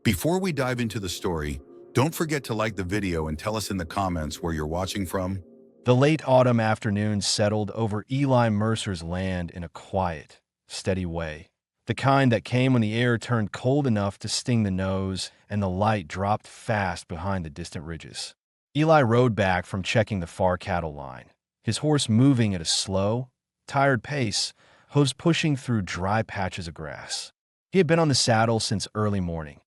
Before we dive into the story, don't forget to like the video and tell us in the comments where you're watching from. The late autumn afternoon settled over Eli Mercer's land in a quiet, steady way. The kind that came when the air turned cold enough to sting the nose and the light dropped fast behind the distant ridges. Eli rode back from checking the far cattle line, his horse moving at a slow, tired pace, hooves pushing through dry patches of grass. He had been on the saddle since early morning,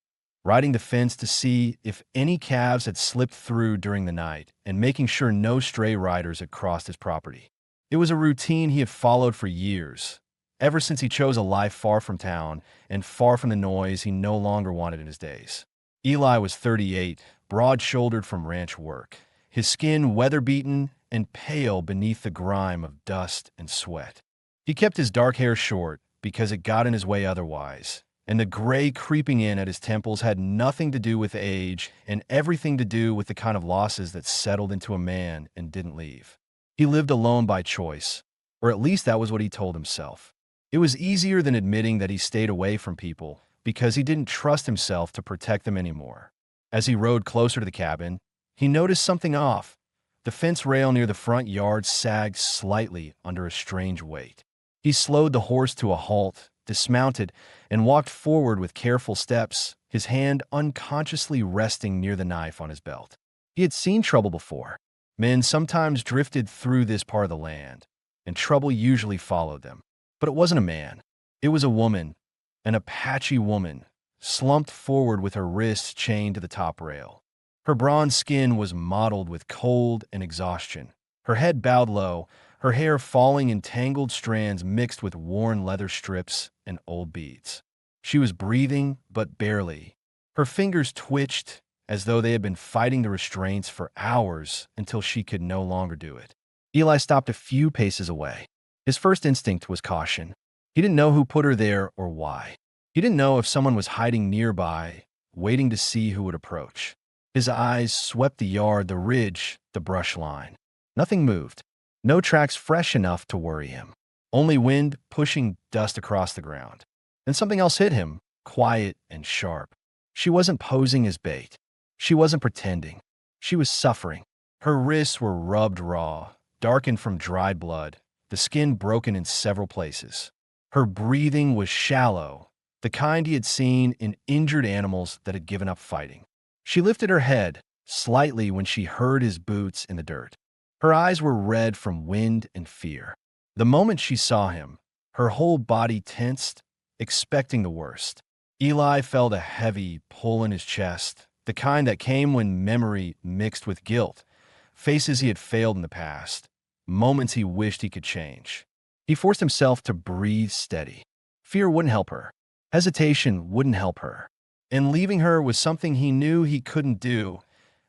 riding the fence to see if any calves had slipped through during the night and making sure no stray riders had crossed his property. It was a routine he had followed for years, ever since he chose a life far from town and far from the noise he no longer wanted in his days. Eli was 38, broad-shouldered from ranch work, his skin weather-beaten and pale beneath the grime of dust and sweat. He kept his dark hair short because it got in his way otherwise, and the gray creeping in at his temples had nothing to do with age and everything to do with the kind of losses that settled into a man and didn't leave. He lived alone by choice, or at least that was what he told himself. It was easier than admitting that he stayed away from people because he didn't trust himself to protect them anymore. As he rode closer to the cabin, he noticed something off. The fence rail near the front yard sagged slightly under a strange weight. He slowed the horse to a halt, dismounted, and walked forward with careful steps, his hand unconsciously resting near the knife on his belt. He had seen trouble before. Men sometimes drifted through this part of the land, and trouble usually followed them. But it wasn't a man. It was a woman, an Apache woman, slumped forward with her wrists chained to the top rail. Her bronze skin was mottled with cold and exhaustion, her head bowed low, her hair falling in tangled strands mixed with worn leather strips and old beads. She was breathing, but barely. Her fingers twitched as though they had been fighting the restraints for hours until she could no longer do it. Eli stopped a few paces away. His first instinct was caution. He didn't know who put her there or why. He didn't know if someone was hiding nearby, waiting to see who would approach. His eyes swept the yard, the ridge, the brush line. Nothing moved. No tracks fresh enough to worry him. Only wind pushing dust across the ground. Then something else hit him, quiet and sharp. She wasn't posing as bait. She wasn't pretending. She was suffering. Her wrists were rubbed raw, darkened from dried blood, the skin broken in several places. Her breathing was shallow, the kind he had seen in injured animals that had given up fighting. She lifted her head slightly when she heard his boots in the dirt. Her eyes were red from wind and fear. The moment she saw him, her whole body tensed, expecting the worst. Eli felt a heavy pull in his chest, the kind that came when memory mixed with guilt, faces he had failed in the past, moments he wished he could change. He forced himself to breathe steady. Fear wouldn't help her. Hesitation wouldn't help her. And leaving her was something he knew he couldn't do,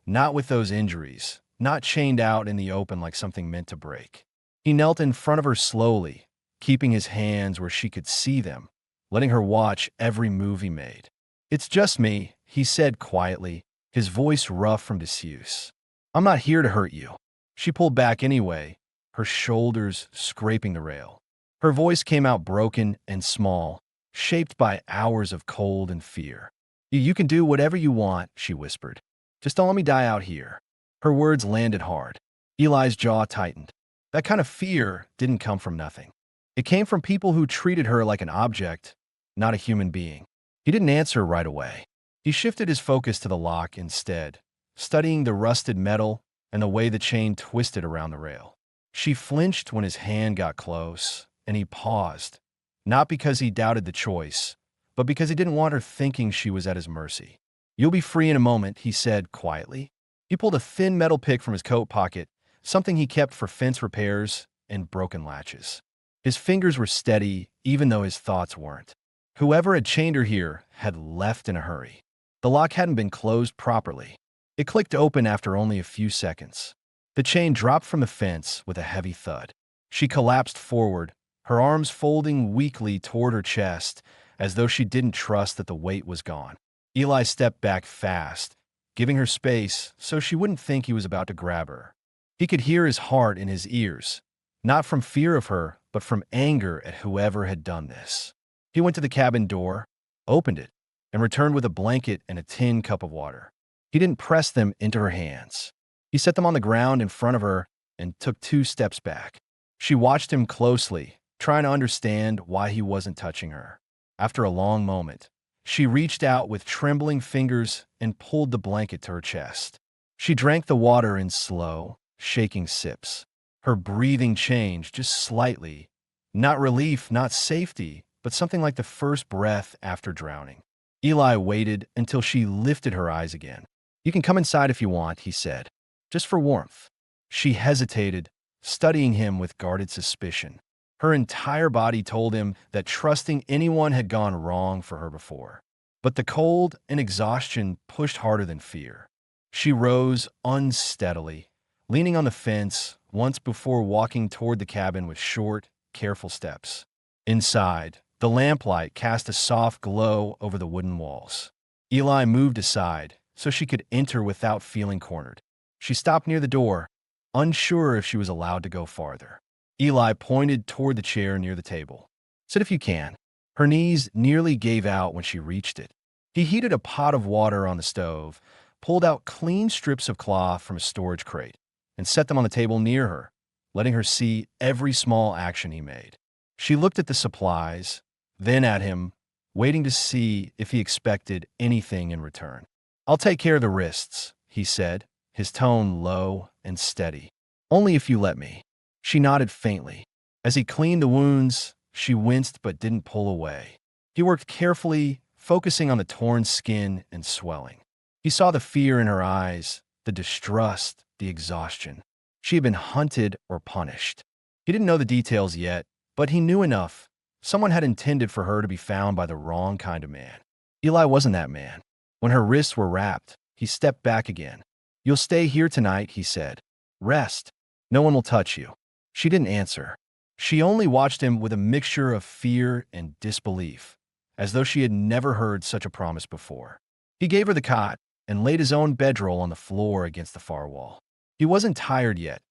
not with those injuries, not chained out in the open like something meant to break. He knelt in front of her slowly, keeping his hands where she could see them, letting her watch every move he made. "It's just me," he said quietly, his voice rough from disuse. "I'm not here to hurt you." She pulled back anyway, her shoulders scraping the rail. Her voice came out broken and small, shaped by hours of cold and fear. You can do whatever you want," she whispered. "Just don't let me die out here." Her words landed hard. Eli's jaw tightened. That kind of fear didn't come from nothing. It came from people who treated her like an object, not a human being. He didn't answer right away. He shifted his focus to the lock instead, studying the rusted metal and the way the chain twisted around the rail. She flinched when his hand got close, and he paused, not because he doubted the choice, but because he didn't want her thinking she was at his mercy. "You'll be free in a moment," he said quietly. He pulled a thin metal pick from his coat pocket, something he kept for fence repairs and broken latches. His fingers were steady, even though his thoughts weren't. Whoever had chained her here had left in a hurry. The lock hadn't been closed properly. It clicked open after only a few seconds. The chain dropped from the fence with a heavy thud. She collapsed forward, her arms folding weakly toward her chest, as though she didn't trust that the weight was gone. Eli stepped back fast, giving her space so she wouldn't think he was about to grab her. He could hear his heart in his ears, not from fear of her, but from anger at whoever had done this. He went to the cabin door, opened it, and returned with a blanket and a tin cup of water. He didn't press them into her hands. He set them on the ground in front of her and took 2 steps back. She watched him closely, trying to understand why he wasn't touching her. After a long moment, she reached out with trembling fingers and pulled the blanket to her chest. She drank the water in slow, shaking sips. Her breathing changed just slightly. Not relief, not safety, but something like the first breath after drowning. Eli waited until she lifted her eyes again. "You can come inside if you want," he said, "just for warmth." She hesitated, studying him with guarded suspicion. Her entire body told him that trusting anyone had gone wrong for her before. But the cold and exhaustion pushed harder than fear. She rose unsteadily, leaning on the fence once before walking toward the cabin with short, careful steps. Inside, the lamplight cast a soft glow over the wooden walls. Eli moved aside so she could enter without feeling cornered. She stopped near the door, unsure if she was allowed to go farther. Eli pointed toward the chair near the table. "Sit if you can." Her knees nearly gave out when she reached it. He heated a pot of water on the stove, pulled out clean strips of cloth from a storage crate, and set them on the table near her, letting her see every small action he made. She looked at the supplies, then at him, waiting to see if he expected anything in return. "I'll take care of the wrists," he said, his tone low and steady. "Only if you let me." She nodded faintly. As he cleaned the wounds, she winced but didn't pull away. He worked carefully, focusing on the torn skin and swelling. He saw the fear in her eyes, the distrust, the exhaustion. She had been hunted or punished. He didn't know the details yet, but he knew enough. Someone had intended for her to be found by the wrong kind of man. Eli wasn't that man. When her wrists were wrapped, he stepped back again. "You'll stay here tonight," he said. "Rest. No one will touch you." She didn't answer. She only watched him with a mixture of fear and disbelief, as though she had never heard such a promise before. He gave her the cot and laid his own bedroll on the floor against the far wall. He wasn't tired yet.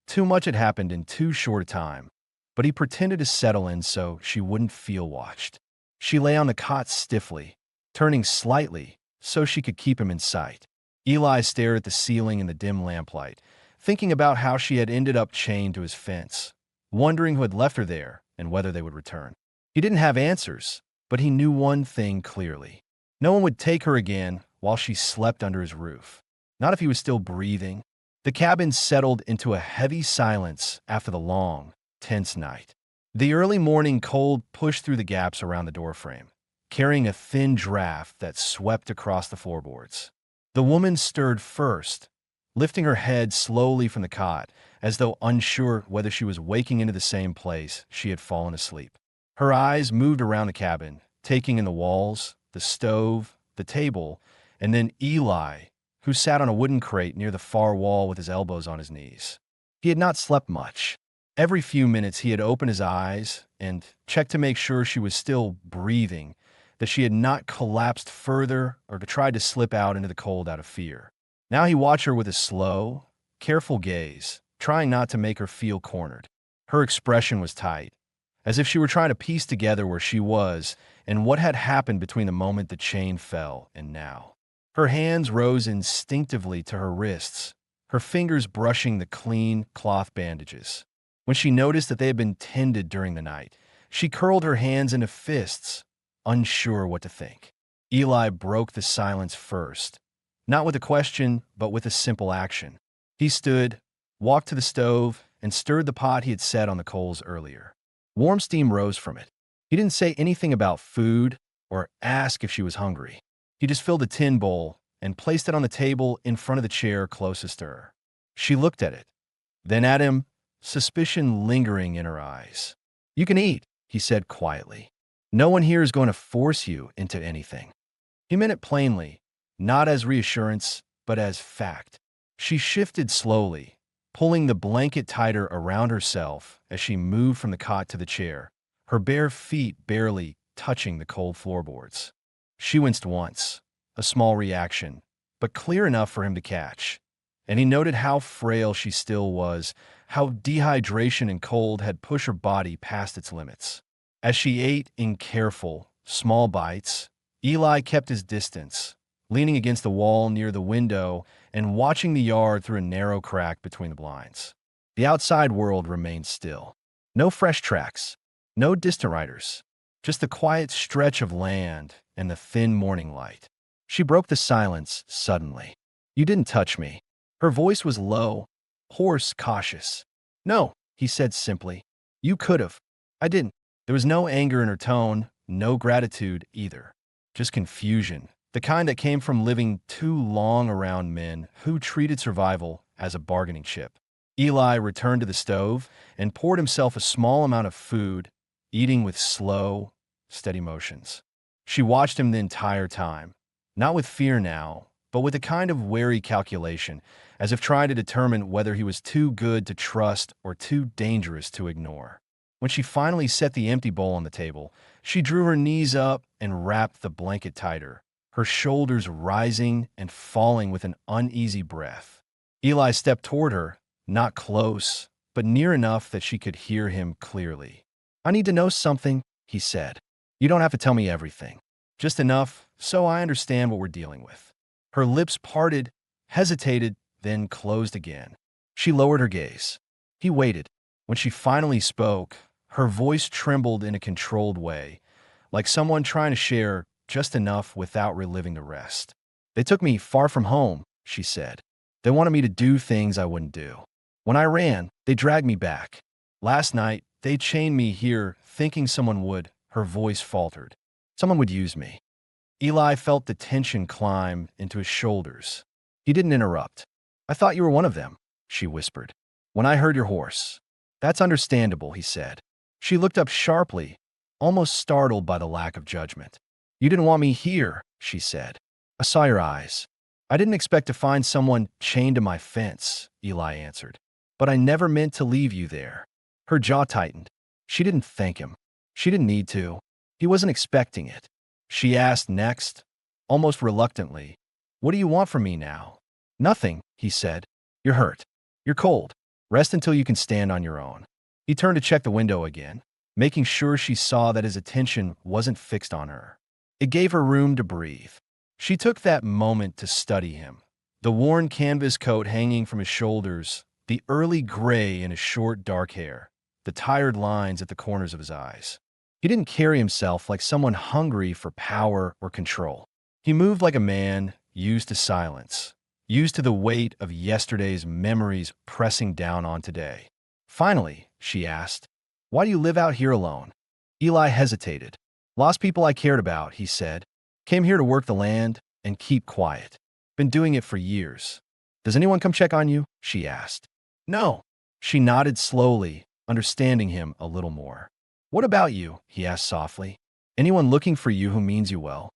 Too much had happened in too short a time, but he pretended to settle in so she wouldn't feel watched. She lay on the cot stiffly, turning slightly so she could keep him in sight. Eli stared at the ceiling in the dim lamplight, thinking about how she had ended up chained to his fence, wondering who had left her there and whether they would return. He didn't have answers, but he knew one thing clearly. No one would take her again while she slept under his roof. Not if he was still breathing. The cabin settled into a heavy silence after the long, tense night. The early morning cold pushed through the gaps around the doorframe, carrying a thin draft that swept across the floorboards. The woman stirred first, lifting her head slowly from the cot, as though unsure whether she was waking into the same place she had fallen asleep. Her eyes moved around the cabin, taking in the walls, the stove, the table, and then Eli, who sat on a wooden crate near the far wall with his elbows on his knees. He had not slept much. Every few minutes he had opened his eyes and checked to make sure she was still breathing, that she had not collapsed further or tried to slip out into the cold out of fear. Now he watched her with a slow, careful gaze, trying not to make her feel cornered. Her expression was tight, as if she were trying to piece together where she was and what had happened between the moment the chain fell and now. Her hands rose instinctively to her wrists, her fingers brushing the clean cloth bandages. When she noticed that they had been tended during the night, she curled her hands into fists, unsure what to think. Eli broke the silence first, not with a question, but with a simple action. He stood, walked to the stove, and stirred the pot he had set on the coals earlier. Warm steam rose from it. He didn't say anything about food or ask if she was hungry. He just filled a tin bowl and placed it on the table in front of the chair closest to her. She looked at it, then at him, suspicion lingering in her eyes. "You can eat," he said quietly. "No one here is going to force you into anything." He meant it plainly, not as reassurance, but as fact. She shifted slowly, pulling the blanket tighter around herself as she moved from the cot to the chair, her bare feet barely touching the cold floorboards. She winced once, a small reaction, but clear enough for him to catch. And he noted how frail she still was, how dehydration and cold had pushed her body past its limits. As she ate in careful, small bites, Eli kept his distance, leaning against the wall near the window and watching the yard through a narrow crack between the blinds. The outside world remained still. No fresh tracks, no distant riders, just the quiet stretch of land and the thin morning light. She broke the silence suddenly. "You didn't touch me." Her voice was low, hoarse, cautious. "No," he said simply. "You could have." "I didn't." There was no anger in her tone, no gratitude either. Just confusion, the kind that came from living too long around men who treated survival as a bargaining chip. Eli returned to the stove and poured himself a small amount of food, eating with slow, steady motions. She watched him the entire time, not with fear now, but with a kind of wary calculation, as if trying to determine whether he was too good to trust or too dangerous to ignore. When she finally set the empty bowl on the table, she drew her knees up and wrapped the blanket tighter, her shoulders rising and falling with an uneasy breath. Eli stepped toward her, not close, but near enough that she could hear him clearly. "I need to know something," he said. "You don't have to tell me everything. Just enough so I understand what we're dealing with." Her lips parted, hesitated, then closed again. She lowered her gaze. He waited. When she finally spoke, her voice trembled in a controlled way, like someone trying to share just enough without reliving the rest. "They took me far from home," she said. "They wanted me to do things I wouldn't do. When I ran, they dragged me back. Last night, they chained me here thinking someone would," her voice faltered. "Someone would use me." Eli felt the tension climb into his shoulders. He didn't interrupt. "I thought you were one of them," she whispered. "When I heard your horse." "That's understandable," he said. She looked up sharply, almost startled by the lack of judgment. "You didn't want me here," she said. "I saw your eyes." "I didn't expect to find someone chained to my fence," Eli answered. "But I never meant to leave you there." Her jaw tightened. She didn't thank him. She didn't need to. He wasn't expecting it. She asked next, almost reluctantly, "What do you want from me now?" "Nothing," he said. "You're hurt. You're cold. Rest until you can stand on your own." He turned to check the window again, making sure she saw that his attention wasn't fixed on her. It gave her room to breathe. She took that moment to study him. The worn canvas coat hanging from his shoulders, the early gray in his short, dark hair, the tired lines at the corners of his eyes. He didn't carry himself like someone hungry for power or control. He moved like a man used to silence, used to the weight of yesterday's memories pressing down on today. Finally, she asked, "Why do you live out here alone?" Eli hesitated. "Lost people I cared about," he said. "Came here to work the land and keep quiet. Been doing it for years." "Does anyone come check on you?" she asked. "No." She nodded slowly, understanding him a little more. "What about you?" he asked softly. "Anyone looking for you who means you well?"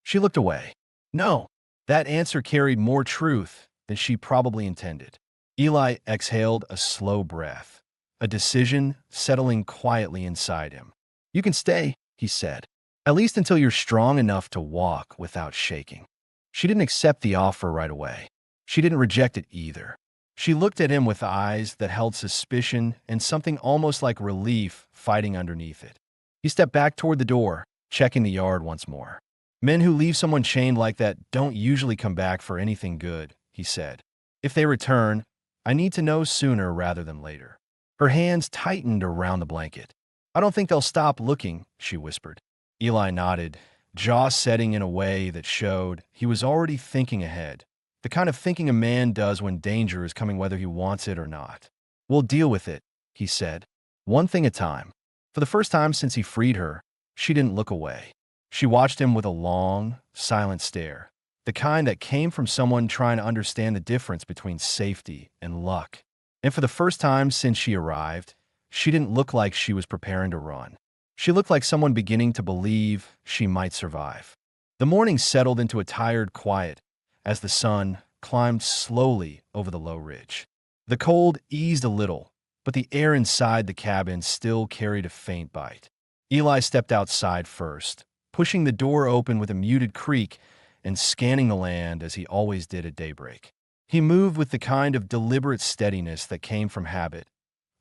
She looked away. "No." That answer carried more truth than she probably intended. Eli exhaled a slow breath, a decision settling quietly inside him. "You can stay," he said, "at least until you're strong enough to walk without shaking." She didn't accept the offer right away. She didn't reject it either. She looked at him with eyes that held suspicion and something almost like relief fighting underneath it. He stepped back toward the door, checking the yard once more. "Men who leave someone chained like that don't usually come back for anything good," he said. "If they return, I need to know sooner rather than later." Her hands tightened around the blanket. "I don't think they'll stop looking," she whispered. Eli nodded, jaw setting in a way that showed he was already thinking ahead. The kind of thinking a man does when danger is coming whether he wants it or not. "We'll deal with it," he said, "one thing at a time." For the first time since he freed her, she didn't look away. She watched him with a long, silent stare, the kind that came from someone trying to understand the difference between safety and luck. And for the first time since she arrived, she didn't look like she was preparing to run. She looked like someone beginning to believe she might survive. The morning settled into a tired quiet as the sun climbed slowly over the low ridge. The cold eased a little, but the air inside the cabin still carried a faint bite. Eli stepped outside first, pushing the door open with a muted creak and scanning the land as he always did at daybreak. He moved with the kind of deliberate steadiness that came from habit,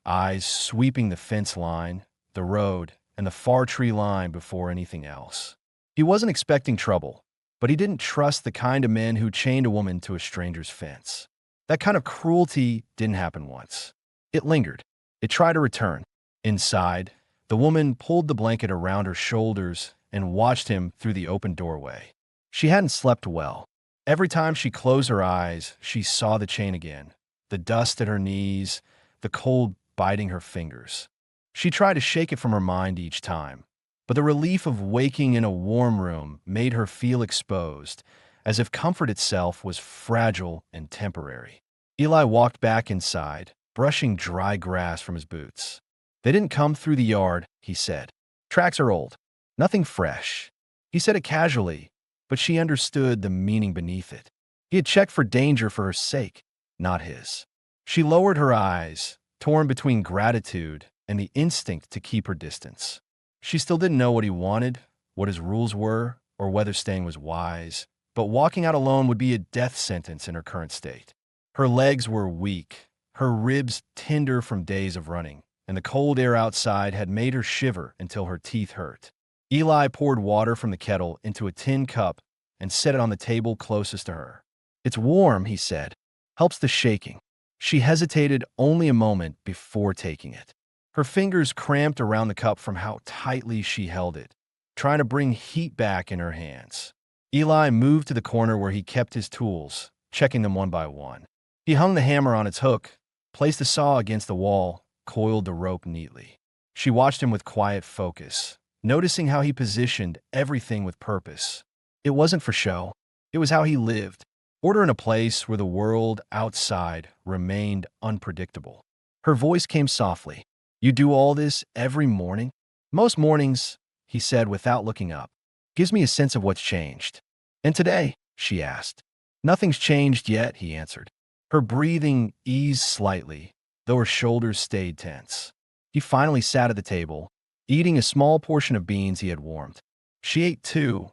eyes sweeping the fence line, the road, and the far tree line before anything else. He wasn't expecting trouble, but he didn't trust the kind of men who chained a woman to a stranger's fence. That kind of cruelty didn't happen once. It lingered. It tried to return. Inside, the woman pulled the blanket around her shoulders and watched him through the open doorway. She hadn't slept well. Every time she closed her eyes, she saw the chain again, the dust at her knees, the cold biting her fingers. She tried to shake it from her mind each time, but the relief of waking in a warm room made her feel exposed, as if comfort itself was fragile and temporary. Eli walked back inside, brushing dry grass from his boots. They didn't come through the yard, he said. Tracks are old. Nothing fresh. He said it casually, but she understood the meaning beneath it. He had checked for danger for her sake, not his. She lowered her eyes, torn between gratitude and the instinct to keep her distance. She still didn't know what he wanted, what his rules were, or whether staying was wise, but walking out alone would be a death sentence in her current state. Her legs were weak, her ribs tender from days of running, and the cold air outside had made her shiver until her teeth hurt. Eli poured water from the kettle into a tin cup and set it on the table closest to her. It's warm, he said. Helps the shaking. She hesitated only a moment before taking it. Her fingers cramped around the cup from how tightly she held it, trying to bring heat back in her hands. Eli moved to the corner where he kept his tools, checking them one by one. He hung the hammer on its hook, placed the saw against the wall, coiled the rope neatly. She watched him with quiet focus, noticing how he positioned everything with purpose. It wasn't for show. It was how he lived, order in a place where the world outside remained unpredictable. Her voice came softly. You do all this every morning? Most mornings, he said without looking up. Gives me a sense of what's changed. And today, she asked. Nothing's changed yet, he answered. Her breathing eased slightly, though her shoulders stayed tense. He finally sat at the table, eating a small portion of beans he had warmed. She ate too,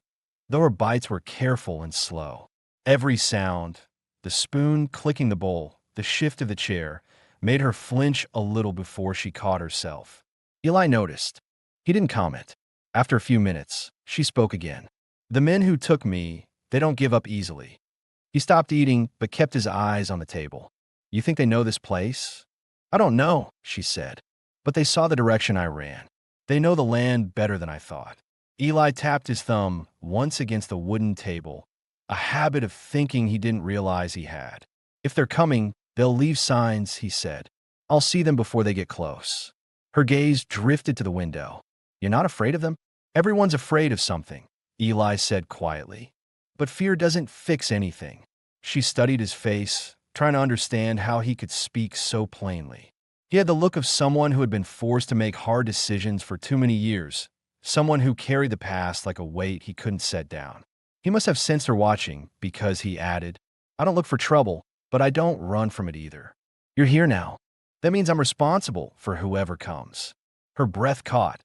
though her bites were careful and slow. Every sound, the spoon clicking the bowl, the shift of the chair, made her flinch a little before she caught herself. Eli noticed. He didn't comment. After a few minutes, she spoke again. The men who took me, they don't give up easily. He stopped eating, but kept his eyes on the table. You think they know this place? I don't know, she said, but they saw the direction I ran. They know the land better than I thought. Eli tapped his thumb once against the wooden table, a habit of thinking he didn't realize he had. If they're coming, they'll leave signs, he said. I'll see them before they get close. Her gaze drifted to the window. You're not afraid of them? Everyone's afraid of something, Eli said quietly. But fear doesn't fix anything. She studied his face, trying to understand how he could speak so plainly. He had the look of someone who had been forced to make hard decisions for too many years, someone who carried the past like a weight he couldn't set down. He must have sensed her watching because he added, I don't look for trouble, but I don't run from it either. You're here now. That means I'm responsible for whoever comes. Her breath caught,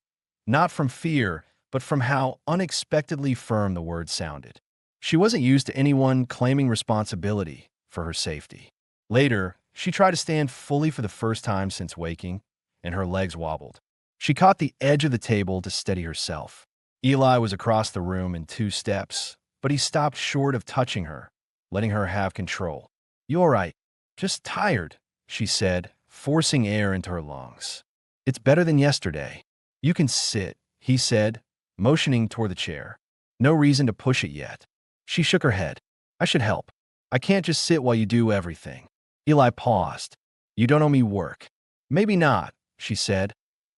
not from fear, but from how unexpectedly firm the words sounded. She wasn't used to anyone claiming responsibility for her safety. Later, she tried to stand fully for the first time since waking, and her legs wobbled. She caught the edge of the table to steady herself. Eli was across the room in 2 steps, but he stopped short of touching her, letting her have control. You all right? Just tired, she said, forcing air into her lungs. It's better than yesterday. You can sit, he said, motioning toward the chair. No reason to push it yet. She shook her head. I should help. I can't just sit while you do everything. Eli paused. You don't owe me work. Maybe not, she said,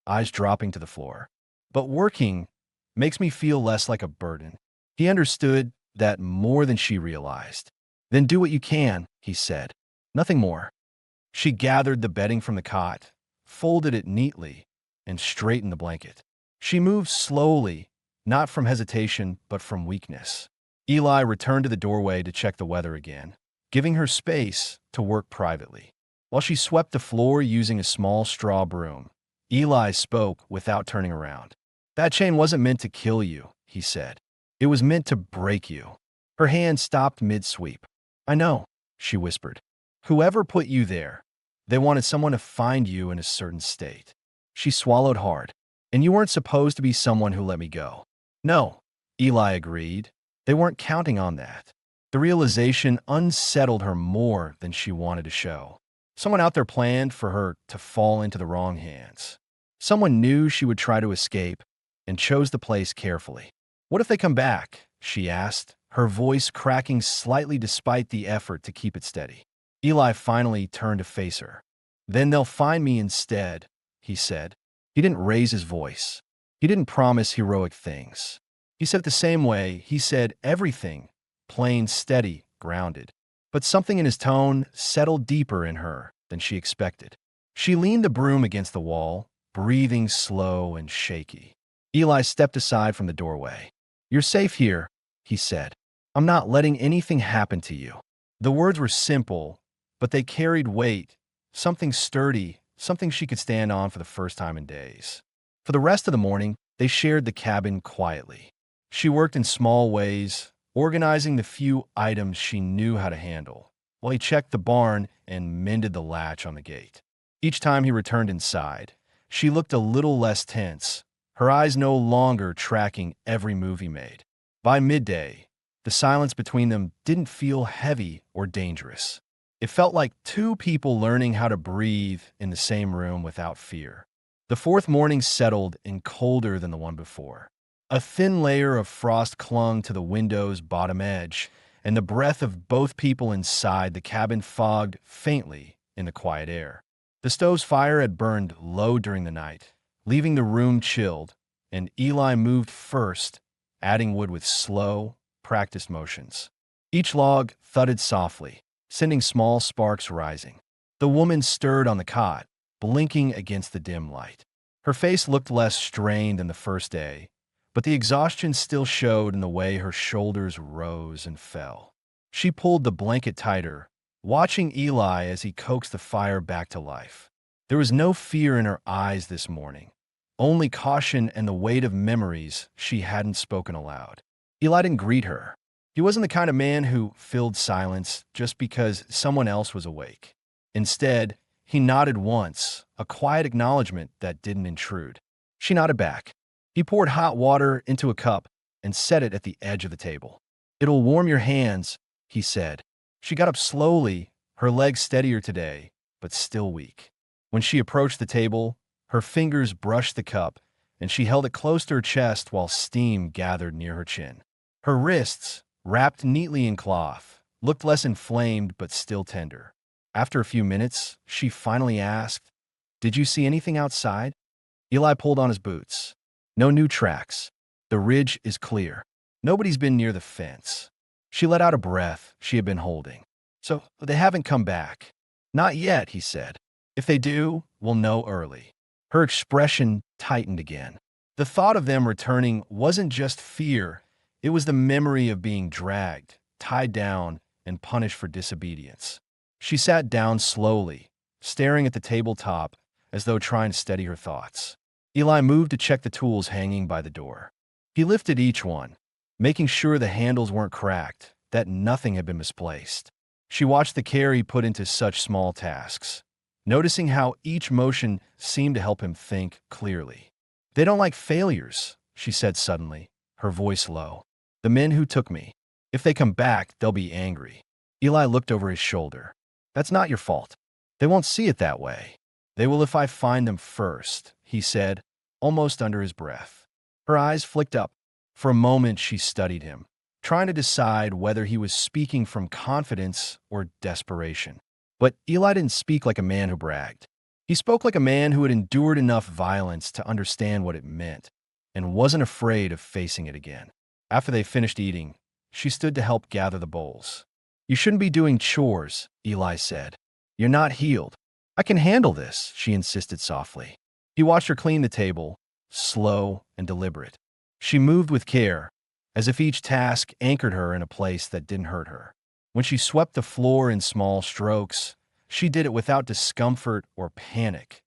eyes dropping to the floor. But working makes me feel less like a burden. He understood that more than she realized. Then do what you can, he said. Nothing more. She gathered the bedding from the cot, folded it neatly, and straightened the blanket. She moved slowly, not from hesitation, but from weakness. Eli returned to the doorway to check the weather again, giving her space to work privately. While she swept the floor using a small straw broom, Eli spoke without turning around. That chain wasn't meant to kill you, he said. It was meant to break you. Her hand stopped mid-sweep. I know, she whispered. Whoever put you there, they wanted someone to find you in a certain state. She swallowed hard. And you weren't supposed to be someone who let me go. No, Eli agreed. They weren't counting on that. The realization unsettled her more than she wanted to show. Someone out there planned for her to fall into the wrong hands. Someone knew she would try to escape and chose the place carefully. "What if they come back?" she asked, her voice cracking slightly despite the effort to keep it steady. Eli finally turned to face her. "Then they'll find me instead," he said. He didn't raise his voice. He didn't promise heroic things. He said it the same way he said everything, plain, steady, grounded. But something in his tone settled deeper in her than she expected. She leaned the broom against the wall, breathing slow and shaky. Eli stepped aside from the doorway. "You're safe here," he said. "I'm not letting anything happen to you." The words were simple, but they carried weight, something sturdy, something she could stand on for the first time in days. For the rest of the morning, they shared the cabin quietly. She worked in small ways, organizing the few items she knew how to handle, while he checked the barn and mended the latch on the gate. Each time he returned inside, she looked a little less tense, her eyes no longer tracking every move he made. By midday, the silence between them didn't feel heavy or dangerous. It felt like two people learning how to breathe in the same room without fear. The fourth morning settled in colder than the one before. A thin layer of frost clung to the window's bottom edge, and the breath of both people inside the cabin fogged faintly in the quiet air. The stove's fire had burned low during the night, leaving the room chilled, and Eli moved first, adding wood with slow, practiced motions. Each log thudded softly, sending small sparks rising. The woman stirred on the cot, blinking against the dim light. Her face looked less strained than the first day, but the exhaustion still showed in the way her shoulders rose and fell. She pulled the blanket tighter, watching Eli as he coaxed the fire back to life. There was no fear in her eyes this morning, only caution and the weight of memories she hadn't spoken aloud. Eli didn't greet her. He wasn't the kind of man who filled silence just because someone else was awake. Instead, he nodded once, a quiet acknowledgement that didn't intrude. She nodded back. He poured hot water into a cup and set it at the edge of the table. "It'll warm your hands," he said. She got up slowly, her legs steadier today, but still weak. When she approached the table, her fingers brushed the cup, and she held it close to her chest while steam gathered near her chin. Her wrists, wrapped neatly in cloth, looked less inflamed but still tender. After a few minutes, she finally asked, "Did you see anything outside?" Eli pulled on his boots. "No new tracks. The ridge is clear. Nobody's been near the fence." She let out a breath she had been holding. "So they haven't come back?" "Not yet," he said. "If they do, we'll know early." Her expression tightened again. The thought of them returning wasn't just fear, it was the memory of being dragged, tied down, and punished for disobedience. She sat down slowly, staring at the tabletop as though trying to steady her thoughts. Eli moved to check the tools hanging by the door. He lifted each one, making sure the handles weren't cracked, that nothing had been misplaced. She watched the care he put into such small tasks, noticing how each motion seemed to help him think clearly. "They don't like failures," she said suddenly, her voice low. "The men who took me. If they come back, they'll be angry." Eli looked over his shoulder. "That's not your fault. They won't see it that way. They will if I find them first," he said, almost under his breath. Her eyes flicked up. For a moment she studied him, trying to decide whether he was speaking from confidence or desperation. But Eli didn't speak like a man who bragged. He spoke like a man who had endured enough violence to understand what it meant, and wasn't afraid of facing it again. After they finished eating, she stood to help gather the bowls. "You shouldn't be doing chores," Eli said. "You're not healed." "I can handle this," she insisted softly. He watched her clean the table, slow and deliberate. She moved with care, as if each task anchored her in a place that didn't hurt her. When she swept the floor in small strokes, she did it without discomfort or panic,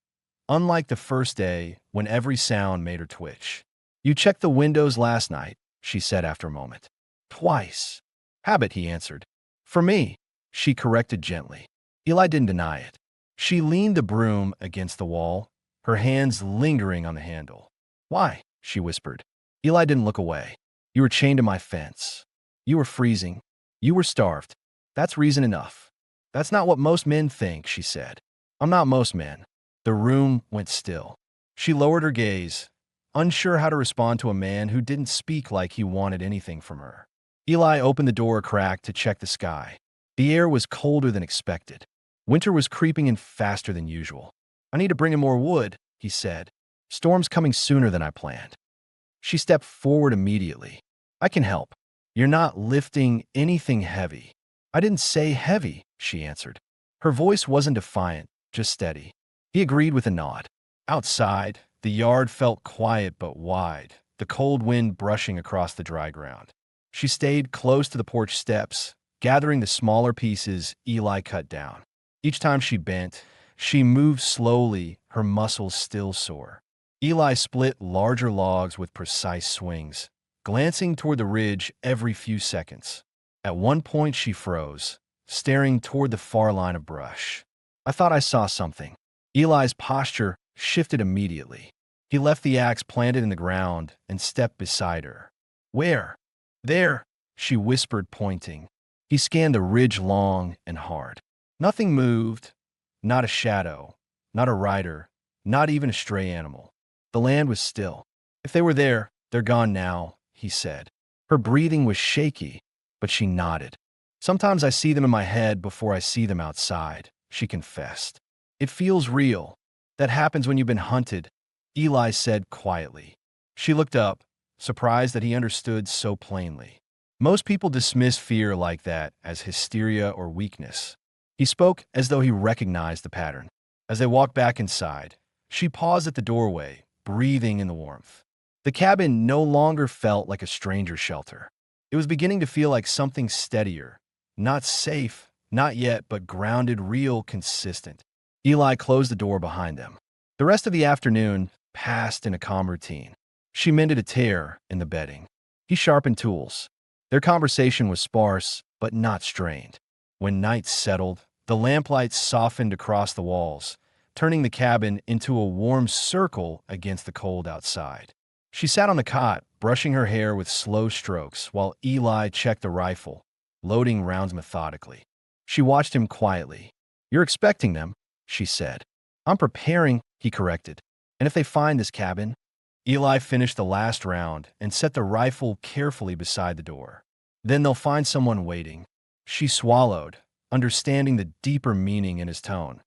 unlike the first day when every sound made her twitch. "You checked the windows last night," she said after a moment. "Twice." "Habit," he answered. "For me," she corrected gently. Eli didn't deny it. She leaned the broom against the wall, her hands lingering on the handle. "Why?" she whispered. Eli didn't look away. You were chained to my fence. You were freezing. You were starved. That's reason enough. That's not what most men think, she said. I'm not most men. The room went still. She lowered her gaze, unsure how to respond to a man who didn't speak like he wanted anything from her. Eli opened the door a crack to check the sky. The air was colder than expected. Winter was creeping in faster than usual. I need to bring in more wood, he said. Storm's coming sooner than I planned. She stepped forward immediately. I can help. You're not lifting anything heavy. I didn't say heavy, she answered. Her voice wasn't defiant, just steady. He agreed with a nod. Outside, the yard felt quiet but wide, the cold wind brushing across the dry ground. She stayed close to the porch steps, gathering the smaller pieces Eli cut down. Each time she bent, she moved slowly, her muscles still sore. Eli split larger logs with precise swings, glancing toward the ridge every few seconds. At one point she froze, staring toward the far line of brush. I thought I saw something. Eli's posture shifted immediately. He left the axe planted in the ground and stepped beside her. Where? There, she whispered, pointing. He scanned the ridge long and hard. Nothing moved, not a shadow, not a rider, not even a stray animal. The land was still. If they were there, they're gone now, he said. Her breathing was shaky, but she nodded. Sometimes I see them in my head before I see them outside, she confessed. It feels real. That happens when you've been hunted, Eli said quietly. She looked up, surprised that he understood so plainly. Most people dismiss fear like that as hysteria or weakness. He spoke as though he recognized the pattern. As they walked back inside, she paused at the doorway, breathing in the warmth. The cabin no longer felt like a stranger's shelter. It was beginning to feel like something steadier, not safe, not yet, but grounded, real, consistent. Eli closed the door behind them. The rest of the afternoon passed in a calm routine. She mended a tear in the bedding. He sharpened tools. Their conversation was sparse, but not strained. When night settled, the lamplight softened across the walls, turning the cabin into a warm circle against the cold outside. She sat on the cot, brushing her hair with slow strokes, while Eli checked the rifle, loading rounds methodically. She watched him quietly. You're expecting them, she said. I'm preparing, he corrected. And if they find this cabin? Eli finished the last round and set the rifle carefully beside the door. Then they'll find someone waiting. She swallowed, understanding the deeper meaning in his tone.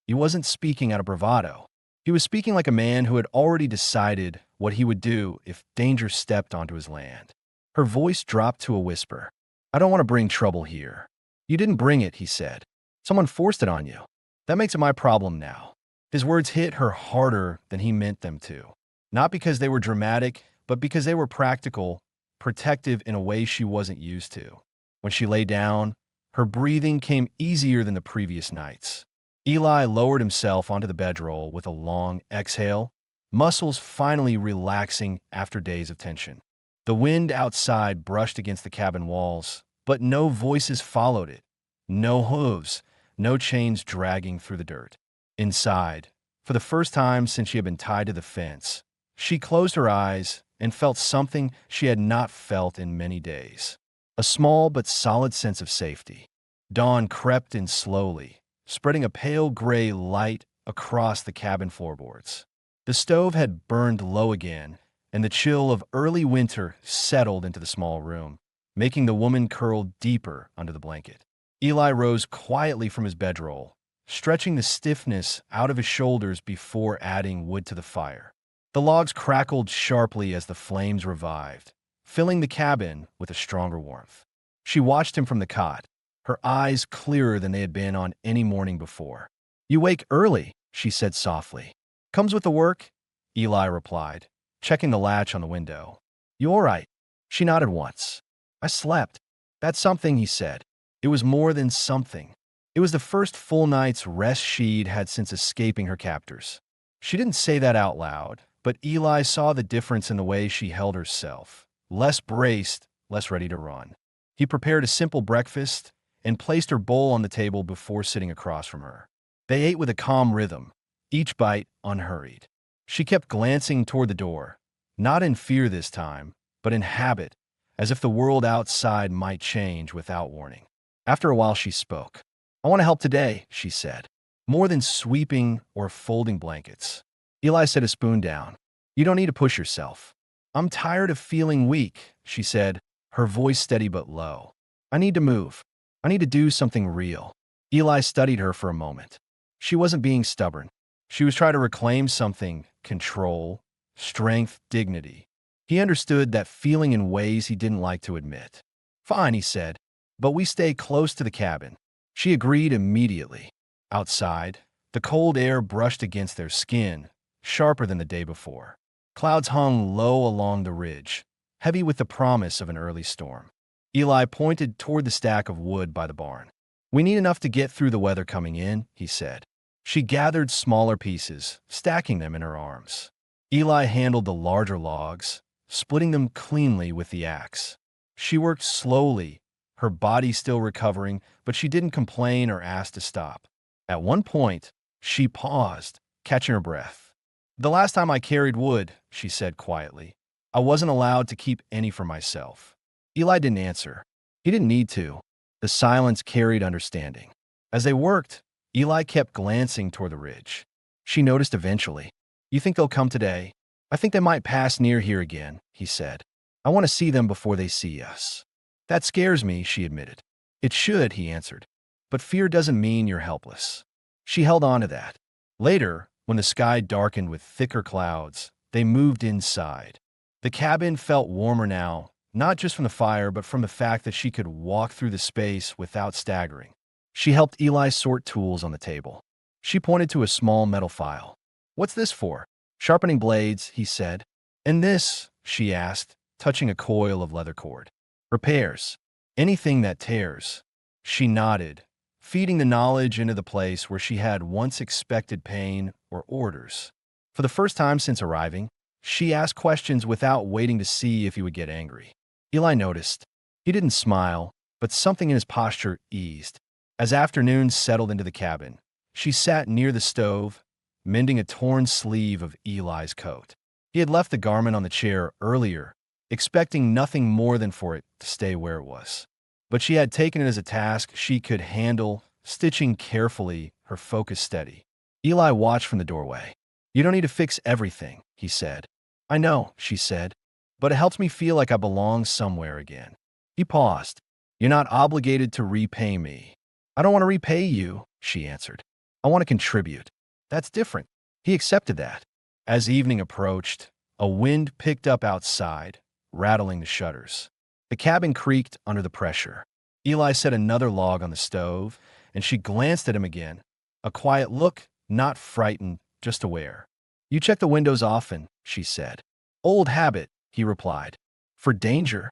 He wasn't speaking out of bravado. He was speaking like a man who had already decided what he would do if danger stepped onto his land. Her voice dropped to a whisper. I don't want to bring trouble here. You didn't bring it, he said. Someone forced it on you. That makes it my problem now. His words hit her harder than he meant them to. Not because they were dramatic, but because they were practical, protective in a way she wasn't used to. When she lay down, her breathing came easier than the previous nights. Eli lowered himself onto the bedroll with a long exhale, muscles finally relaxing after days of tension. The wind outside brushed against the cabin walls, but no voices followed it. No hooves, no chains dragging through the dirt. Inside, for the first time since she had been tied to the fence, she closed her eyes and felt something she had not felt in many days. A small but solid sense of safety. Dawn crept in slowly, spreading a pale gray light across the cabin floorboards. The stove had burned low again, and the chill of early winter settled into the small room, making the woman curl deeper under the blanket. Eli rose quietly from his bedroll, stretching the stiffness out of his shoulders before adding wood to the fire. The logs crackled sharply as the flames revived, filling the cabin with a stronger warmth. She watched him from the cot, her eyes clearer than they had been on any morning before. You wake early, she said softly. Comes with the work? Eli replied, checking the latch on the window. You all right? She nodded once. I slept. That's something, he said. It was more than something. It was the first full night's rest she'd had since escaping her captors. She didn't say that out loud, but Eli saw the difference in the way she held herself. Less braced, less ready to run. He prepared a simple breakfast and placed her bowl on the table before sitting across from her. They ate with a calm rhythm, each bite unhurried. She kept glancing toward the door, not in fear this time, but in habit, as if the world outside might change without warning. After a while, she spoke. "I want to help today," she said. "More than sweeping or folding blankets." Eli set a spoon down. "You don't need to push yourself." "I'm tired of feeling weak," she said, her voice steady but low. "I need to move. I need to do something real." Eli studied her for a moment. She wasn't being stubborn. She was trying to reclaim something: control, strength, dignity. He understood that feeling in ways he didn't like to admit. "Fine," he said, "but we stay close to the cabin." She agreed immediately. Outside, the cold air brushed against their skin, sharper than the day before. Clouds hung low along the ridge, heavy with the promise of an early storm. Eli pointed toward the stack of wood by the barn. "We need enough to get through the weather coming in," he said. She gathered smaller pieces, stacking them in her arms. Eli handled the larger logs, splitting them cleanly with the axe. She worked slowly, her body still recovering, but she didn't complain or ask to stop. At one point, she paused, catching her breath. "The last time I carried wood," she said quietly, "I wasn't allowed to keep any for myself." Eli didn't answer. He didn't need to. The silence carried understanding. As they worked, Eli kept glancing toward the ridge. She noticed eventually. "You think they'll come today?" "I think they might pass near here again," he said. "I want to see them before they see us." "That scares me," she admitted. "It should," he answered. "But fear doesn't mean you're helpless." She held on to that. Later, when the sky darkened with thicker clouds, they moved inside. The cabin felt warmer now, not just from the fire, but from the fact that she could walk through the space without staggering. She helped Eli sort tools on the table. She pointed to a small metal file. "What's this for?" "Sharpening blades," he said. "And this?" she asked, touching a coil of leather cord. "Repairs. Anything that tears." She nodded, feeding the knowledge into the place where she had once expected pain or orders. For the first time since arriving, she asked questions without waiting to see if he would get angry. Eli noticed. He didn't smile, but something in his posture eased. As afternoon settled into the cabin, she sat near the stove, mending a torn sleeve of Eli's coat. He had left the garment on the chair earlier, expecting nothing more than for it to stay where it was. But she had taken it as a task she could handle, stitching carefully, her focus steady. Eli watched from the doorway. "You don't need to fix everything," he said. "I know," she said, "but it helps me feel like I belong somewhere again." He paused. "You're not obligated to repay me." "I don't want to repay you," she answered. "I want to contribute." "That's different." He accepted that. As evening approached, a wind picked up outside, rattling the shutters. The cabin creaked under the pressure. Eli set another log on the stove, and she glanced at him again. A quiet look, not frightened, just aware. "You check the windows often," she said. "Old habit," he replied. "For danger?"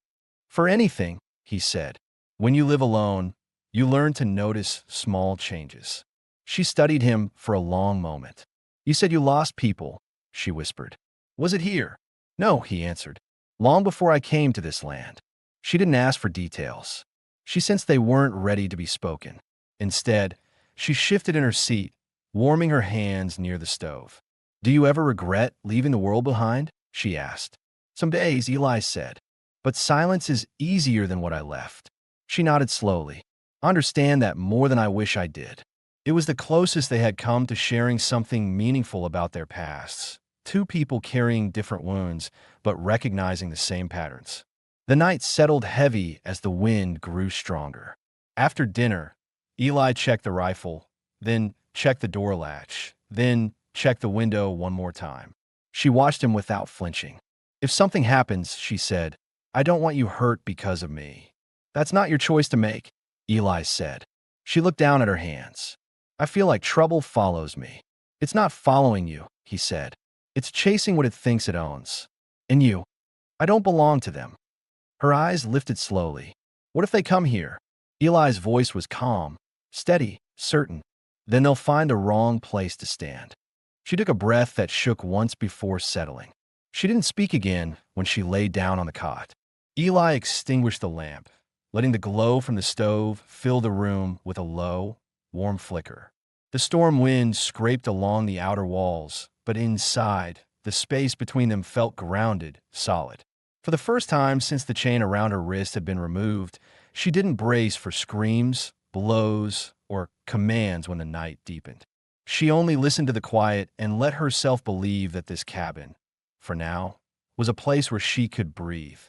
"For anything," he said. "When you live alone, you learn to notice small changes." She studied him for a long moment. "You said you lost people," she whispered. "Was it here?" "No," he answered. "Long before I came to this land." She didn't ask for details. She sensed they weren't ready to be spoken. Instead, she shifted in her seat, warming her hands near the stove. "Do you ever regret leaving the world behind?" she asked. "Some days," Eli said. "But silence is easier than what I left." She nodded slowly. "I understand that more than I wish I did." It was the closest they had come to sharing something meaningful about their pasts. Two people carrying different wounds, but recognizing the same patterns. The night settled heavy as the wind grew stronger. After dinner, Eli checked the rifle, then checked the door latch, then checked the window one more time. She watched him without flinching. "If something happens," she said, "I don't want you hurt because of me." "That's not your choice to make," Eli said. She looked down at her hands. "I feel like trouble follows me." "It's not following you," he said. "It's chasing what it thinks it owns. And you, I don't belong to them." Her eyes lifted slowly. "What if they come here?" Eli's voice was calm, steady, certain. "Then they'll find a wrong place to stand." She took a breath that shook once before settling. She didn't speak again when she lay down on the cot. Eli extinguished the lamp, letting the glow from the stove fill the room with a low, warm flicker. The storm wind scraped along the outer walls, but inside, the space between them felt grounded, solid. For the first time since the chain around her wrist had been removed, she didn't brace for screams, blows, or commands when the night deepened. She only listened to the quiet and let herself believe that this cabin, for now, was a place where she could breathe.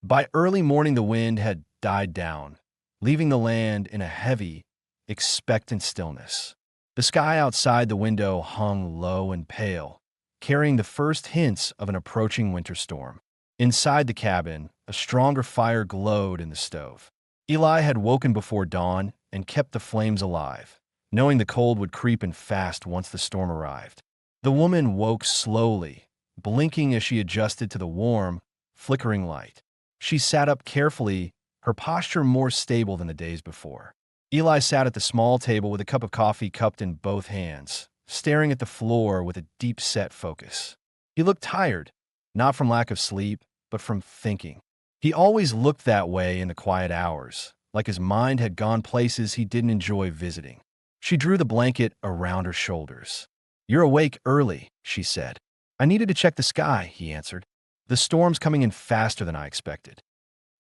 By early morning, the wind had died down, leaving the land in a heavy, expectant stillness. The sky outside the window hung low and pale, carrying the first hints of an approaching winter storm. Inside the cabin, a stronger fire glowed in the stove. Eli had woken before dawn and kept the flames alive, knowing the cold would creep in fast once the storm arrived. The woman woke slowly, blinking as she adjusted to the warm, flickering light. She sat up carefully, her posture more stable than the days before. Eli sat at the small table with a cup of coffee cupped in both hands, staring at the floor with a deep-set focus. He looked tired, not from lack of sleep, but from thinking. He always looked that way in the quiet hours, like his mind had gone places he didn't enjoy visiting. She drew the blanket around her shoulders. "You're awake early," she said. "I needed to check the sky," he answered. "The storm's coming in faster than I expected."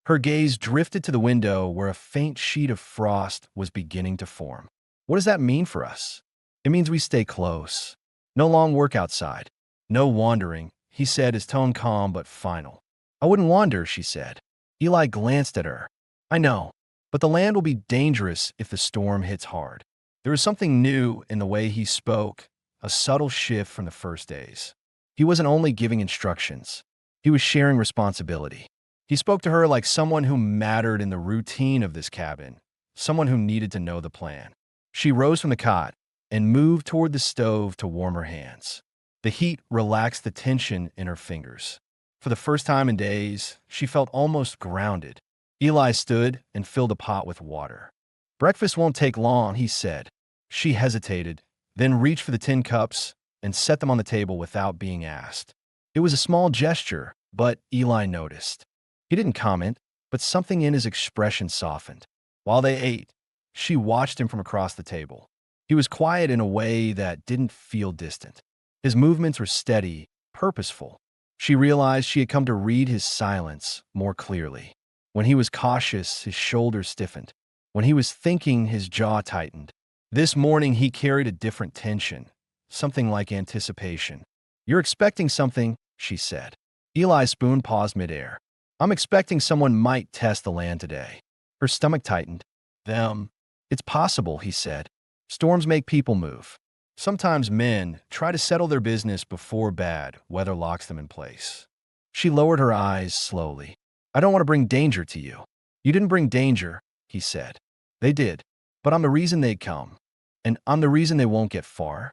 Her gaze drifted to the window where a faint sheet of frost was beginning to form. "What does that mean for us?" "It means we stay close. No long work outside. No wandering," he said, his tone calm but final. "I wouldn't wander," she said. Eli glanced at her. "I know, but the land will be dangerous if the storm hits hard." There was something new in the way he spoke, a subtle shift from the first days. He wasn't only giving instructions. He was sharing responsibility. He spoke to her like someone who mattered in the routine of this cabin, someone who needed to know the plan. She rose from the cot and moved toward the stove to warm her hands. The heat relaxed the tension in her fingers. For the first time in days, she felt almost grounded. Eli stood and filled a pot with water. "Breakfast won't take long," he said. She hesitated, then reached for the tin cups and set them on the table without being asked. It was a small gesture, but Eli noticed. He didn't comment, but something in his expression softened. While they ate, she watched him from across the table. He was quiet in a way that didn't feel distant. His movements were steady, purposeful. She realized she had come to read his silence more clearly. When he was cautious, his shoulders stiffened. When he was thinking, his jaw tightened. This morning, he carried a different tension, something like anticipation. "You're expecting something," she said. Eli's spoon paused midair. "I'm expecting someone might test the land today." Her stomach tightened. "Them." "It's possible," he said. "Storms make people move. Sometimes men try to settle their business before bad weather locks them in place." She lowered her eyes slowly. "I don't want to bring danger to you." "You didn't bring danger," he said. "They did, but I'm the reason they come, and I'm the reason they won't get far."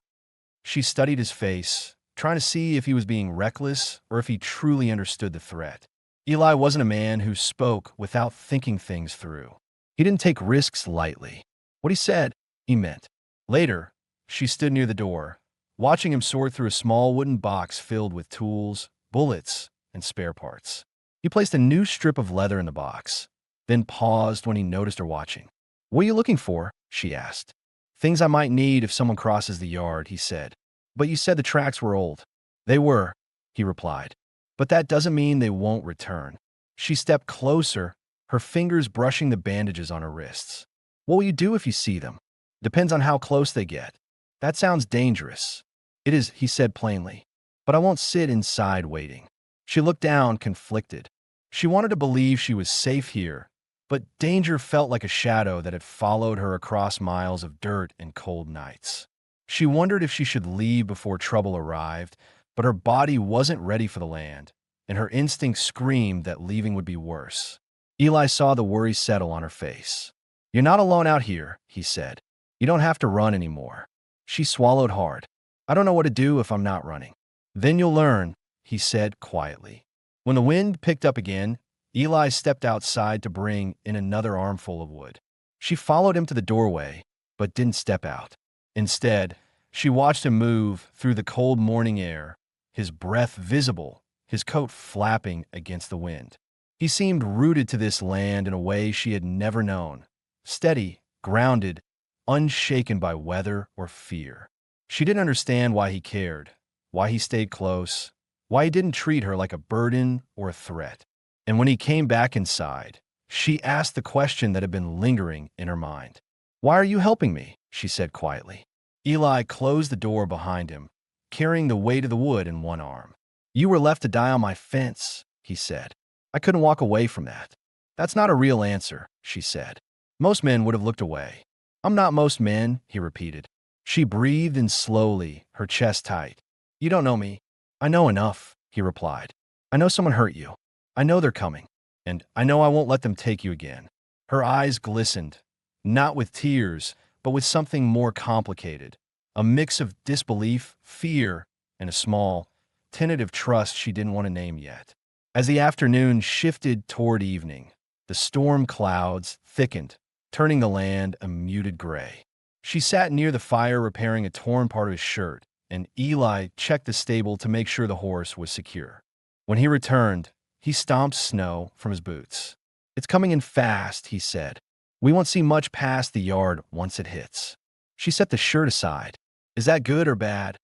She studied his face, trying to see if he was being reckless or if he truly understood the threat. Eli wasn't a man who spoke without thinking things through. He didn't take risks lightly. What he said, he meant. Later, she stood near the door, watching him sort through a small wooden box filled with tools, bullets, and spare parts. He placed a new strip of leather in the box, then paused when he noticed her watching. "What are you looking for?" she asked. "Things I might need if someone crosses the yard," he said. "But you said the tracks were old." "They were," he replied. "But that doesn't mean they won't return." She stepped closer, her fingers brushing the bandages on her wrists. "What will you do if you see them?" "Depends on how close they get." "That sounds dangerous." "It is," he said plainly. "But I won't sit inside waiting." She looked down, conflicted. She wanted to believe she was safe here, but danger felt like a shadow that had followed her across miles of dirt and cold nights. She wondered if she should leave before trouble arrived, but her body wasn't ready for the land, and her instinct screamed that leaving would be worse. Eli saw the worry settle on her face. "You're not alone out here," he said. "You don't have to run anymore." She swallowed hard. "I don't know what to do if I'm not running." "Then you'll learn," he said quietly. When the wind picked up again, Eli stepped outside to bring in another armful of wood. She followed him to the doorway, but didn't step out. Instead, she watched him move through the cold morning air, his breath visible, his coat flapping against the wind. He seemed rooted to this land in a way she had never known, steady, grounded, unshaken by weather or fear. She didn't understand why he cared, why he stayed close, why he didn't treat her like a burden or a threat. And when he came back inside, she asked the question that had been lingering in her mind. "Why are you helping me?" she said quietly. Eli closed the door behind him, carrying the weight of the wood in one arm. "You were left to die on my fence," he said. "I couldn't walk away from that." "That's not a real answer," she said. "Most men would have looked away." "I'm not most men," he repeated. She breathed in slowly, her chest tight. "You don't know me." "I know enough," he replied. "I know someone hurt you. I know they're coming. And I know I won't let them take you again." Her eyes glistened, not with tears, but with something more complicated. A mix of disbelief, fear, and a small, tentative trust she didn't want to name yet. As the afternoon shifted toward evening, the storm clouds thickened, turning the land a muted gray. She sat near the fire repairing a torn part of his shirt, and Eli checked the stable to make sure the horse was secure. When he returned, he stomped snow from his boots. "It's coming in fast," he said. "We won't see much past the yard once it hits." She set the shirt aside. "Is that good or bad?"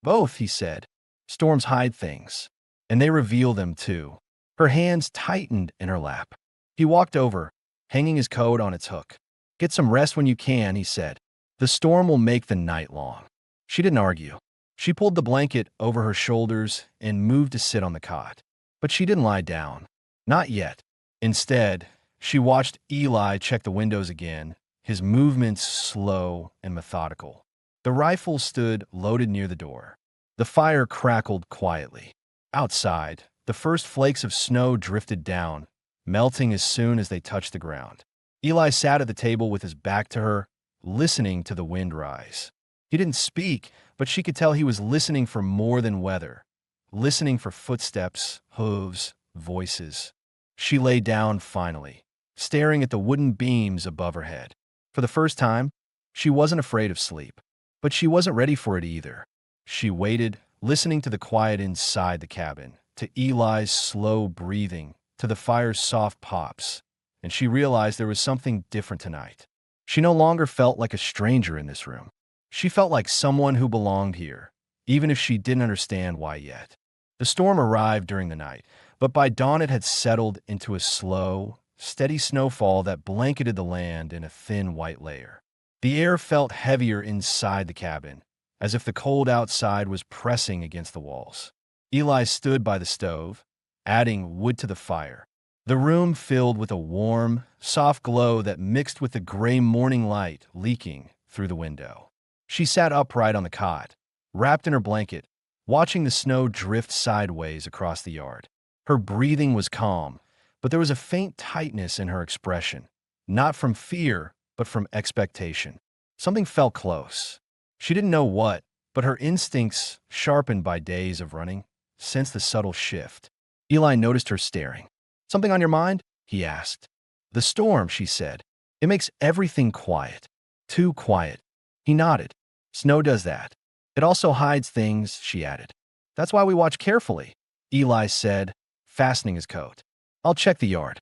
"Both," he said. "Storms hide things, and they reveal them too." Her hands tightened in her lap. He walked over, hanging his coat on its hook. "Get some rest when you can," he said. "The storm will make the night long." She didn't argue. She pulled the blanket over her shoulders and moved to sit on the cot. But she didn't lie down. Not yet. Instead, she watched Eli check the windows again, his movements slow and methodical. The rifle stood loaded near the door. The fire crackled quietly. Outside, the first flakes of snow drifted down, melting as soon as they touched the ground. Eli sat at the table with his back to her, listening to the wind rise. He didn't speak, but she could tell he was listening for more than weather, listening for footsteps, hooves, voices. She lay down finally, staring at the wooden beams above her head. For the first time, she wasn't afraid of sleep, but she wasn't ready for it either. She waited, listening to the quiet inside the cabin, to Eli's slow breathing, to the fire's soft pops, and she realized there was something different tonight. She no longer felt like a stranger in this room. She felt like someone who belonged here, even if she didn't understand why yet. The storm arrived during the night, but by dawn it had settled into a slow, steady snowfall that blanketed the land in a thin white layer. The air felt heavier inside the cabin, as if the cold outside was pressing against the walls. Eli stood by the stove, adding wood to the fire. The room filled with a warm, soft glow that mixed with the gray morning light leaking through the window. She sat upright on the cot, wrapped in her blanket, watching the snow drift sideways across the yard. Her breathing was calm, but there was a faint tightness in her expression, not from fear, but from expectation. Something felt close. She didn't know what, but her instincts, sharpened by days of running, sensed the subtle shift. Eli noticed her staring. "Something on your mind?" he asked. "The storm," she said. "It makes everything quiet. Too quiet." He nodded. "Snow does that. It also hides things," she added. "That's why we watch carefully," Eli said, fastening his coat. "I'll check the yard."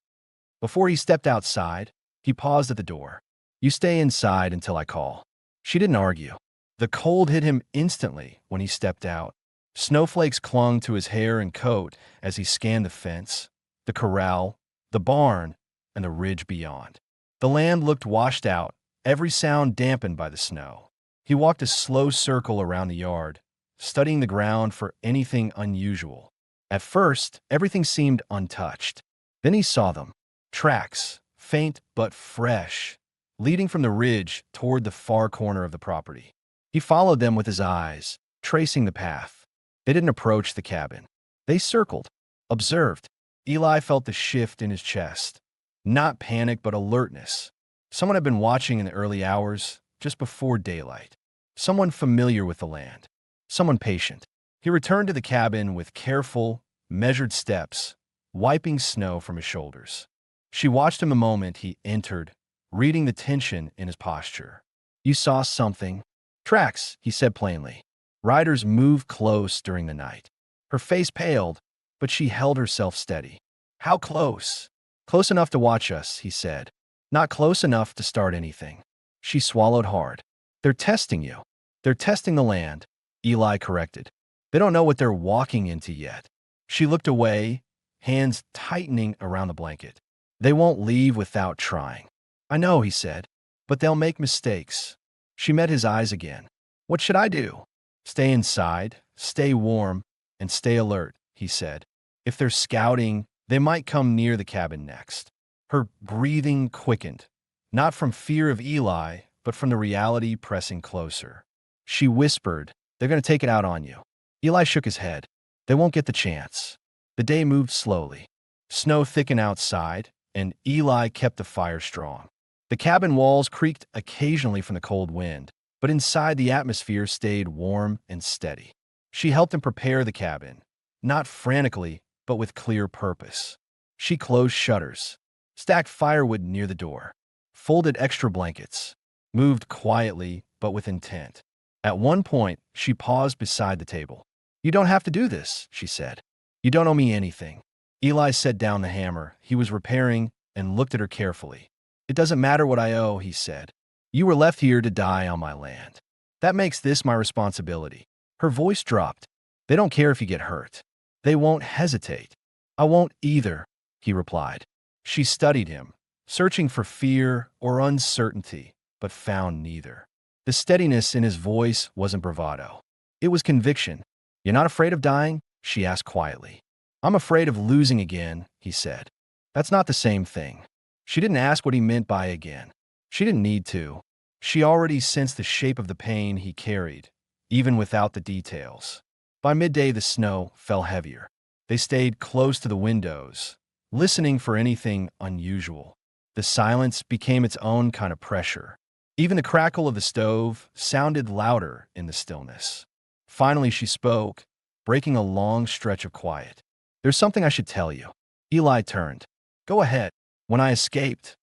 Before he stepped outside, he paused at the door. "You stay inside until I call." She didn't argue. The cold hit him instantly when he stepped out. Snowflakes clung to his hair and coat as he scanned the fence, the corral, the barn, and the ridge beyond. The land looked washed out, every sound dampened by the snow. He walked a slow circle around the yard, studying the ground for anything unusual. At first, everything seemed untouched. Then he saw them. Tracks, faint but fresh, leading from the ridge toward the far corner of the property. He followed them with his eyes, tracing the path. They didn't approach the cabin. They circled, observed. Eli felt the shift in his chest. Not panic, but alertness. Someone had been watching in the early hours, just before daylight. Someone familiar with the land. Someone patient. He returned to the cabin with careful, measured steps, wiping snow from his shoulders. She watched him a moment he entered, reading the tension in his posture. "You saw something?" "Tracks," he said plainly. Riders moved close during the night. Her face paled, but she held herself steady. "How close?" "Close enough to watch us," he said. "Not close enough to start anything." She swallowed hard. "They're testing you. They're testing the land," Eli corrected. "They don't know what they're walking into yet." She looked away, hands tightening around the blanket. They won't leave without trying. I know, he said, but they'll make mistakes. She met his eyes again. What should I do? Stay inside, stay warm, and stay alert, he said. If they're scouting, they might come near the cabin next. Her breathing quickened, not from fear of Eli, but from the reality pressing closer. She whispered, "They're going to take it out on you." Eli shook his head. They won't get the chance. The day moved slowly. Snow thickened outside, and Eli kept the fire strong. The cabin walls creaked occasionally from the cold wind, but inside the atmosphere stayed warm and steady. She helped him prepare the cabin, not frantically, but with clear purpose. She closed shutters, stacked firewood near the door, folded extra blankets, moved quietly but with intent. At one point, she paused beside the table. "You don't have to do this," she said. "You don't owe me anything." Eli set down the hammer he was repairing and looked at her carefully. "It doesn't matter what I owe," he said. "You were left here to die on my land. That makes this my responsibility." Her voice dropped. "They don't care if you get hurt. They won't hesitate." "I won't either," he replied. She studied him, searching for fear or uncertainty, but found neither. The steadiness in his voice wasn't bravado. It was conviction. "You're not afraid of dying?" she asked quietly. "I'm afraid of losing again," he said. "That's not the same thing." She didn't ask what he meant by again. She didn't need to. She already sensed the shape of the pain he carried, even without the details. By midday, the snow fell heavier. They stayed close to the windows, listening for anything unusual. The silence became its own kind of pressure. Even the crackle of the stove sounded louder in the stillness. Finally, she spoke, breaking a long stretch of quiet. "There's something I should tell you." Eli turned. "Go ahead." "When I escaped,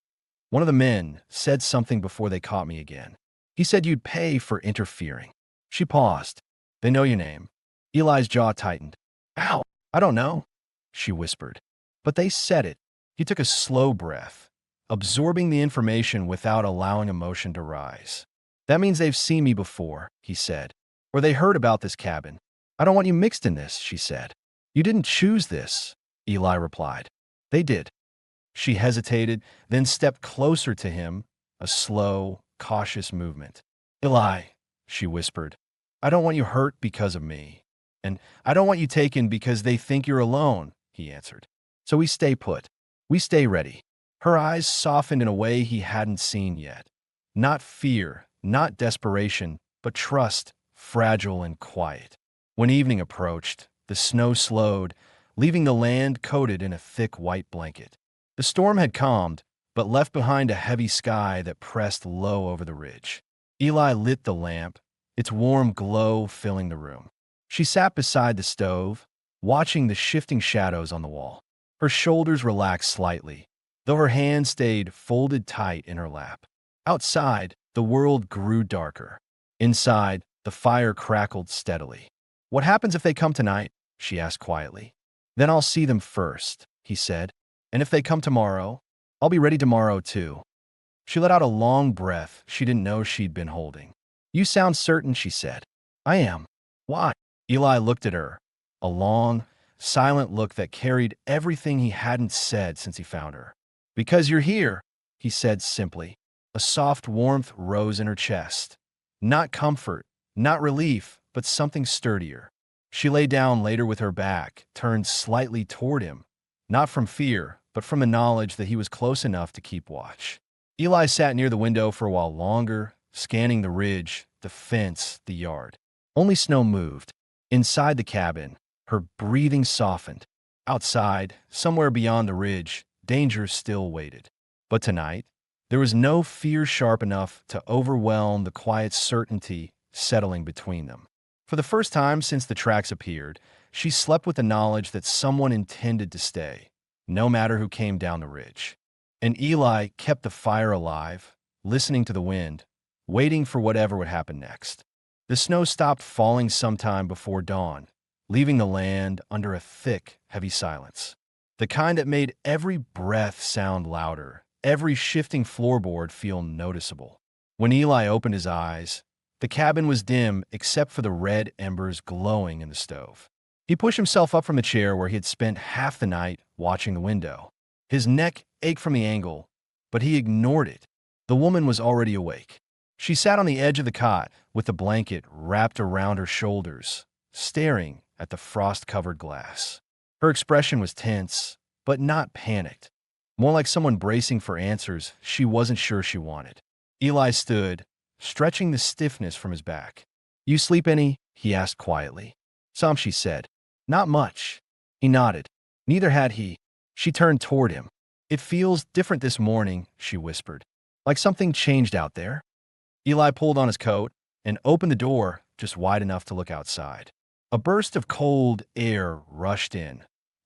one of the men said something before they caught me again. He said you'd pay for interfering." She paused. "They know your name." Eli's jaw tightened. "Ow, I don't know," she whispered. "But they said it." He took a slow breath, absorbing the information without allowing emotion to rise. "That means they've seen me before," he said. "Or they heard about this cabin." "I don't want you mixed in this," she said. "You didn't choose this," Eli replied. "They did." She hesitated, then stepped closer to him, a slow, cautious movement. "Eli," she whispered, "I don't want you hurt because of me. And I don't want you taken because they think you're alone," he answered. "So we stay put. We stay ready." Her eyes softened in a way he hadn't seen yet. Not fear, not desperation, but trust, fragile and quiet. When evening approached, the snow slowed, leaving the land coated in a thick white blanket. The storm had calmed, but left behind a heavy sky that pressed low over the ridge. Eli lit the lamp, its warm glow filling the room. She sat beside the stove, watching the shifting shadows on the wall. Her shoulders relaxed slightly, though her hands stayed folded tight in her lap. Outside, the world grew darker. Inside, the fire crackled steadily. "What happens if they come tonight?" she asked quietly. "Then I'll see them first," he said. "And if they come tomorrow, I'll be ready tomorrow too." She let out a long breath she didn't know she'd been holding. "You sound certain," she said. "I am." "Why?" Eli looked at her, a long, silent look that carried everything he hadn't said since he found her. "Because you're here," he said simply. A soft warmth rose in her chest. Not comfort, not relief, but something sturdier. She lay down later with her back turned slightly toward him, not from fear, but from the knowledge that he was close enough to keep watch. Eli sat near the window for a while longer, scanning the ridge, the fence, the yard. Only snow moved. Inside the cabin, her breathing softened. Outside, somewhere beyond the ridge, danger still waited. But tonight, there was no fear sharp enough to overwhelm the quiet certainty settling between them. For the first time since the tracks appeared, she slept with the knowledge that someone intended to stay, no matter who came down the ridge. And Eli kept the fire alive, listening to the wind, waiting for whatever would happen next. The snow stopped falling sometime before dawn, leaving the land under a thick, heavy silence. The kind that made every breath sound louder, every shifting floorboard feel noticeable. When Eli opened his eyes, the cabin was dim except for the red embers glowing in the stove. He pushed himself up from the chair where he had spent half the night watching the window. His neck ached from the angle, but he ignored it. The woman was already awake. She sat on the edge of the cot with the blanket wrapped around her shoulders, staring at the frost-covered glass. Her expression was tense, but not panicked. More like someone bracing for answers she wasn't sure she wanted. Eli stood, stretching the stiffness from his back. "You sleep any?" he asked quietly. "Some," she said. "Not much." He nodded. Neither had he. She turned toward him. "It feels different this morning," she whispered. "Like something changed out there." Eli pulled on his coat and opened the door just wide enough to look outside. A burst of cold air rushed in,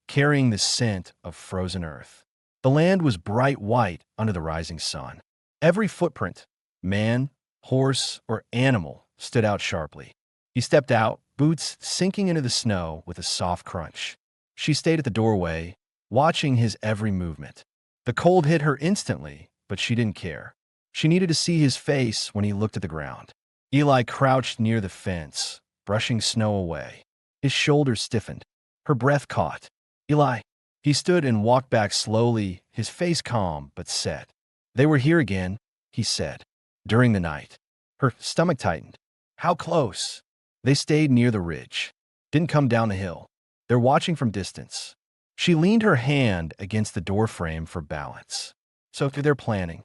carrying the scent of frozen earth. The land was bright white under the rising sun. Every footprint, man, horse, or animal, stood out sharply. He stepped out, boots sinking into the snow with a soft crunch. She stayed at the doorway, watching his every movement. The cold hit her instantly, but she didn't care. She needed to see his face when he looked at the ground. Eli crouched near the fence, brushing snow away. His shoulders stiffened. Her breath caught. "Eli." He stood and walked back slowly, his face calm but set. "They were here again," he said, "during the night." Her stomach tightened. "How close?" "They stayed near the ridge. Didn't come down the hill. They're watching from distance." She leaned her hand against the doorframe for balance. "So they're planning."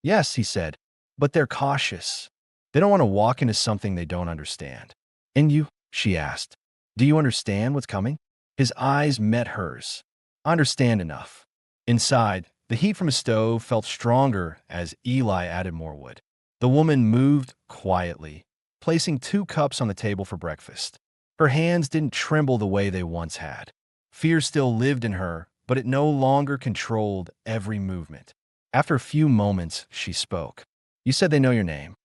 "Yes," he said, "but they're cautious. They don't want to walk into something they don't understand." "And you?" she asked. "Do you understand what's coming?" His eyes met hers. "I understand enough." Inside, the heat from a stove felt stronger as Eli added more wood. The woman moved quietly, placing 2 cups on the table for breakfast. Her hands didn't tremble the way they once had. Fear still lived in her, but it no longer controlled every movement. After a few moments, she spoke. "You said they know your name."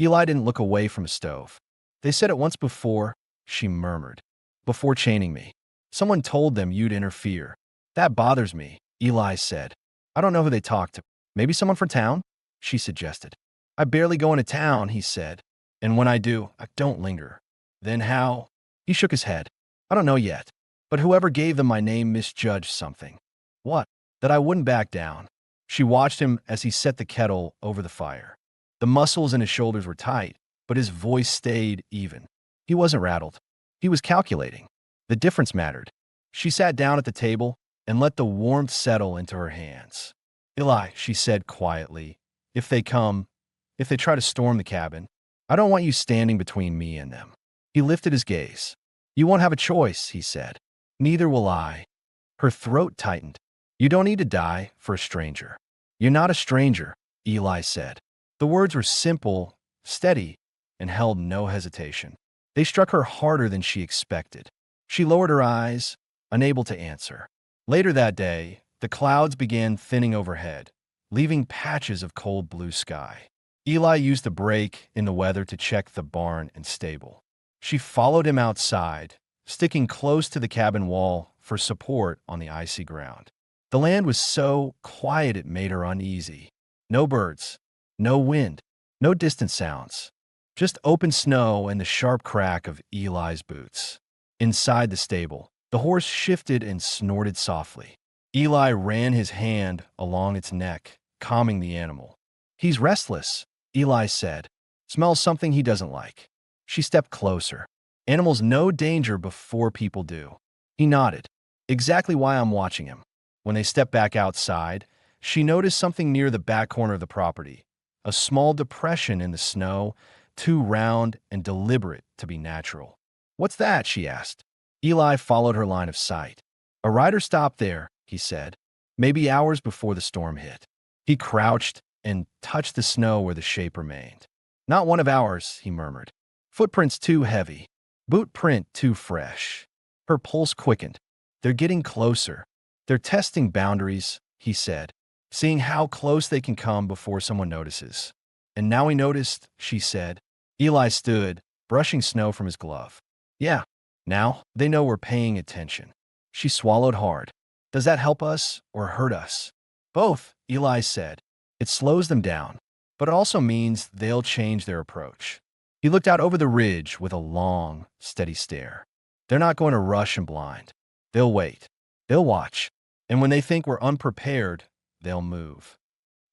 Eli didn't look away from the stove. "They said it once before," she murmured. "Before chaining me. Someone told them you'd interfere." "That bothers me," Eli said. "I don't know who they talked to. Maybe someone from town?" she suggested. "I barely go into town," he said. "And when I do, I don't linger." "Then how?" He shook his head. "I don't know yet. But whoever gave them my name misjudged something." "What?" "That I wouldn't back down." She watched him as he set the kettle over the fire. The muscles in his shoulders were tight, but his voice stayed even. He wasn't rattled. He was calculating. The difference mattered. She sat down at the table and let the warmth settle into her hands. "Eli," she said quietly, if they try to storm the cabin, I don't want you standing between me and them." He lifted his gaze. "You won't have a choice," he said. "Neither will I." Her throat tightened. "You don't need to die for a stranger." "You're not a stranger," Eli said. The words were simple, steady, and held no hesitation. They struck her harder than she expected. She lowered her eyes, unable to answer. Later that day, the clouds began thinning overhead, leaving patches of cold blue sky. Eli used a break in the weather to check the barn and stable. She followed him outside, sticking close to the cabin wall for support on the icy ground. The land was so quiet it made her uneasy. No birds, no wind, no distant sounds. Just open snow and the sharp crack of Eli's boots. Inside the stable, the horse shifted and snorted softly. Eli ran his hand along its neck, calming the animal. "He's restless," Eli said. "Smells something he doesn't like." She stepped closer. "Animals know danger before people do." He nodded. "Exactly why I'm watching him." When they stepped back outside, she noticed something near the back corner of the property. A small depression in the snow, too round and deliberate to be natural. "What's that?" she asked. Eli followed her line of sight. "A rider stopped there," he said, "maybe hours before the storm hit." He crouched and touched the snow where the shape remained. "Not one of ours," he murmured. "Footprints too heavy. Boot print too fresh." Her pulse quickened. "They're getting closer. They're testing boundaries," he said, "seeing how close they can come before someone notices." "And now we noticed," she said. Eli stood, brushing snow from his glove. "Yeah, now they know we're paying attention." She swallowed hard. "Does that help us or hurt us?" "Both," Eli said. "It slows them down, but it also means they'll change their approach." He looked out over the ridge with a long, steady stare. They're not going to rush and blind. They'll wait. They'll watch. And when they think we're unprepared, they'll move.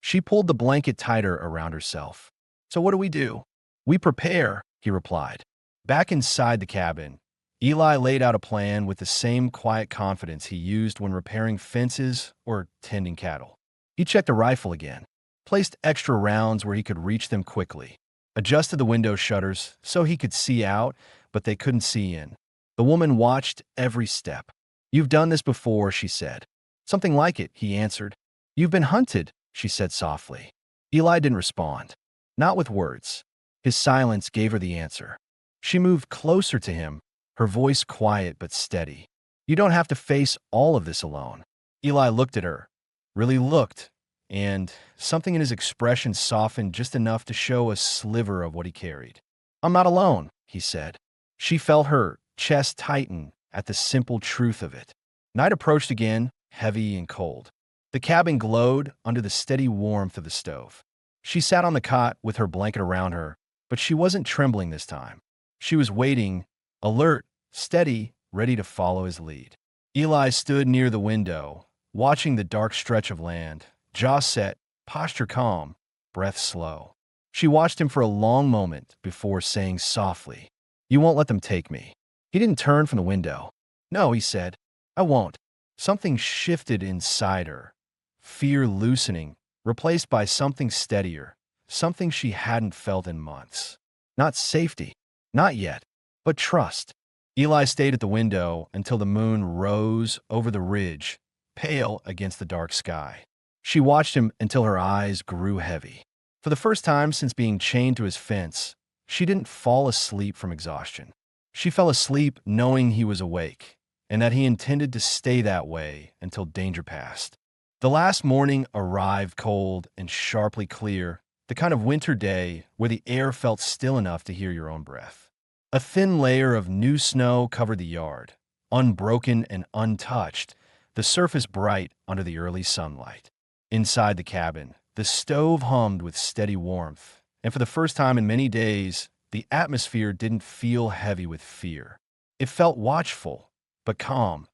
She pulled the blanket tighter around herself. So what do we do? We prepare, he replied. Back inside the cabin, Eli laid out a plan with the same quiet confidence he used when repairing fences or tending cattle. He checked the rifle again, placed extra rounds where he could reach them quickly, adjusted the window shutters so he could see out, but they couldn't see in. The woman watched every step. You've done this before, she said. Something like it, he answered. You've been hunted, she said softly. Eli didn't respond. Not with words. His silence gave her the answer. She moved closer to him, her voice quiet but steady. You don't have to face all of this alone. Eli looked at her, really looked, and something in his expression softened just enough to show a sliver of what he carried. I'm not alone, he said. She felt her chest tighten at the simple truth of it. Night approached again, heavy and cold. The cabin glowed under the steady warmth of the stove. She sat on the cot with her blanket around her, but she wasn't trembling this time. She was waiting, alert, steady, ready to follow his lead. Eli stood near the window, watching the dark stretch of land, jaw set, posture calm, breath slow. She watched him for a long moment before saying softly, You won't let them take me. He didn't turn from the window. No, he said, I won't. Something shifted inside her, fear loosening, replaced by something steadier, something she hadn't felt in months. Not safety, not yet, but trust. Eli stayed at the window until the moon rose over the ridge, pale against the dark sky. She watched him until her eyes grew heavy. For the first time since being chained to his fence, she didn't fall asleep from exhaustion. She fell asleep knowing he was awake, and that he intended to stay that way until danger passed. The last morning arrived cold and sharply clear, the kind of winter day where the air felt still enough to hear your own breath. A thin layer of new snow covered the yard, unbroken and untouched, the surface bright under the early sunlight. Inside the cabin, the stove hummed with steady warmth, and for the first time in many days, the atmosphere didn't feel heavy with fear. It felt watchful, but calm,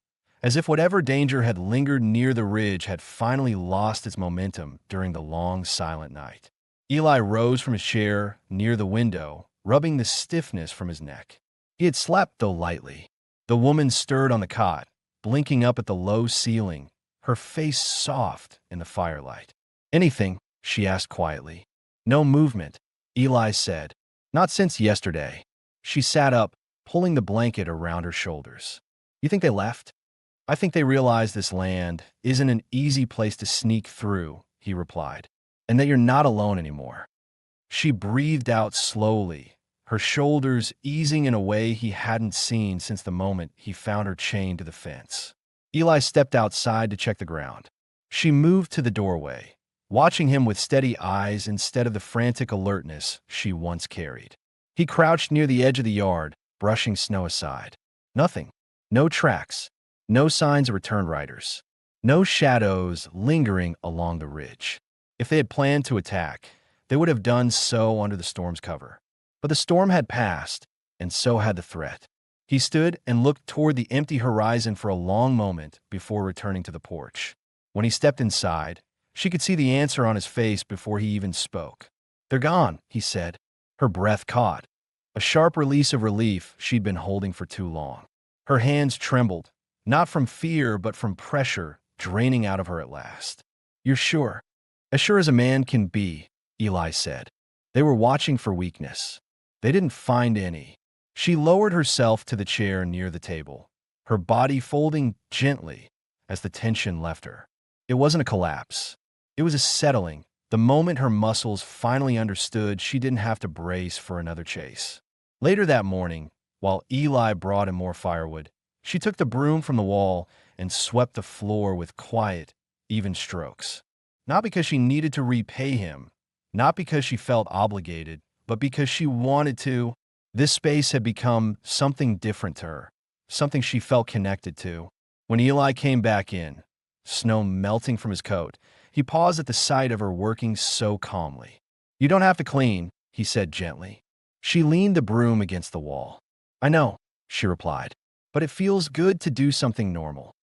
as if whatever danger had lingered near the ridge had finally lost its momentum during the long, silent night. Eli rose from his chair near the window, rubbing the stiffness from his neck. He had slept, though lightly. The woman stirred on the cot, blinking up at the low ceiling, her face soft in the firelight. Anything? She asked quietly. No movement, Eli said. Not since yesterday. She sat up, pulling the blanket around her shoulders. You think they left? I think they realize this land isn't an easy place to sneak through, he replied, and that you're not alone anymore. She breathed out slowly, her shoulders easing in a way he hadn't seen since the moment he found her chained to the fence. Eli stepped outside to check the ground. She moved to the doorway, watching him with steady eyes instead of the frantic alertness she once carried. He crouched near the edge of the yard, brushing snow aside. Nothing. No tracks. No signs of returned riders. No shadows lingering along the ridge. If they had planned to attack, they would have done so under the storm's cover. But the storm had passed, and so had the threat. He stood and looked toward the empty horizon for a long moment before returning to the porch. When he stepped inside, she could see the answer on his face before he even spoke. They're gone, he said. Her breath caught, a sharp release of relief she'd been holding for too long. Her hands trembled, not from fear but from pressure draining out of her at last. You're sure? As sure as a man can be, Eli said. They were watching for weakness. They didn't find any. She lowered herself to the chair near the table, her body folding gently as the tension left her. It wasn't a collapse. It was a settling, the moment her muscles finally understood she didn't have to brace for another chase. Later that morning, while Eli brought him more firewood, she took the broom from the wall and swept the floor with quiet, even strokes. Not because she needed to repay him, not because she felt obligated, but because she wanted to. This space had become something different to her, something she felt connected to. When Eli came back in, snow melting from his coat, he paused at the sight of her working so calmly. You don't have to clean, he said gently. She leaned the broom against the wall. I know, she replied. but it feels good to do something normal.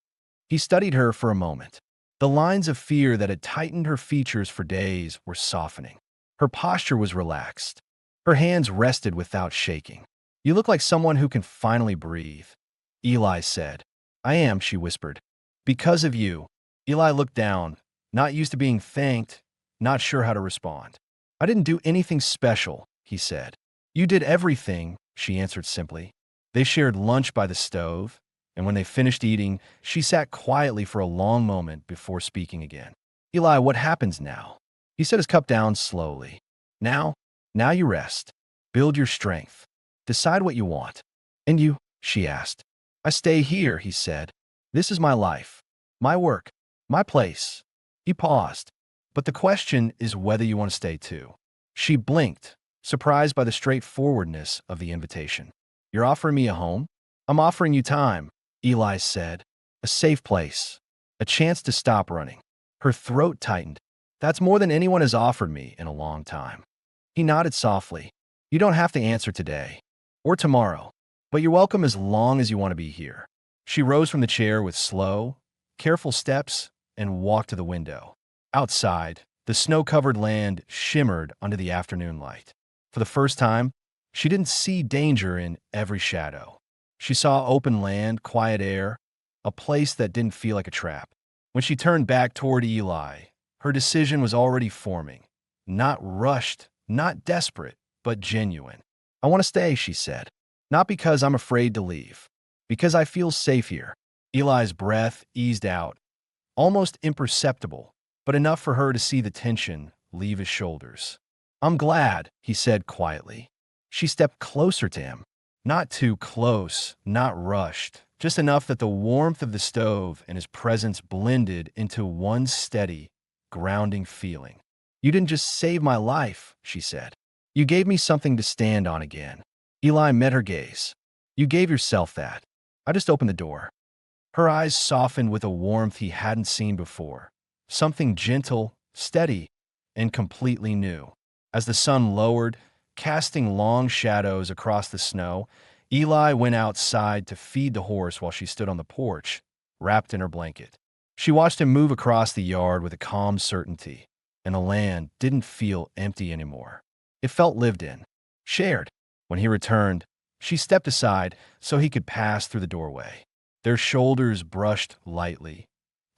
He studied her for a moment. The lines of fear that had tightened her features for days were softening. Her posture was relaxed. Her hands rested without shaking. You look like someone who can finally breathe, Eli said. I am, she whispered. Because of you. Eli looked down, not used to being thanked, not sure how to respond. I didn't do anything special, he said. You did everything, she answered simply. They shared lunch by the stove, and when they finished eating, she sat quietly for a long moment before speaking again. Eli, what happens now? He set his cup down slowly. Now you rest. Build your strength. Decide what you want. And you? She asked. I stay here, he said. This is my life, my work, my place. He paused. But the question is whether you want to stay too. She blinked, surprised by the straightforwardness of the invitation. You're offering me a home? I'm offering you time, Eli said. A safe place. A chance to stop running. Her throat tightened. That's more than anyone has offered me in a long time. He nodded softly. You don't have to answer today. Or tomorrow. But you're welcome as long as you want to be here. She rose from the chair with slow, careful steps and walked to the window. Outside, the snow-covered land shimmered under the afternoon light. For the first time, she didn't see danger in every shadow. She saw open land, quiet air, a place that didn't feel like a trap. When she turned back toward Eli, her decision was already forming. Not rushed, not desperate, but genuine. I want to stay, she said. Not because I'm afraid to leave. Because I feel safe here. Eli's breath eased out, almost imperceptible, but enough for her to see the tension leave his shoulders. I'm glad, he said quietly. She stepped closer to him. Not too close, not rushed, just enough that the warmth of the stove and his presence blended into one steady, grounding feeling. You didn't just save my life, she said. You gave me something to stand on again. Eli met her gaze. You gave yourself that. I just opened the door. Her eyes softened with a warmth he hadn't seen before. Something gentle, steady, and completely new. As the sun lowered, casting long shadows across the snow, Eli went outside to feed the horse while she stood on the porch, wrapped in her blanket. She watched him move across the yard with a calm certainty, and the land didn't feel empty anymore. It felt lived in, shared. When he returned, she stepped aside so he could pass through the doorway. Their shoulders brushed lightly,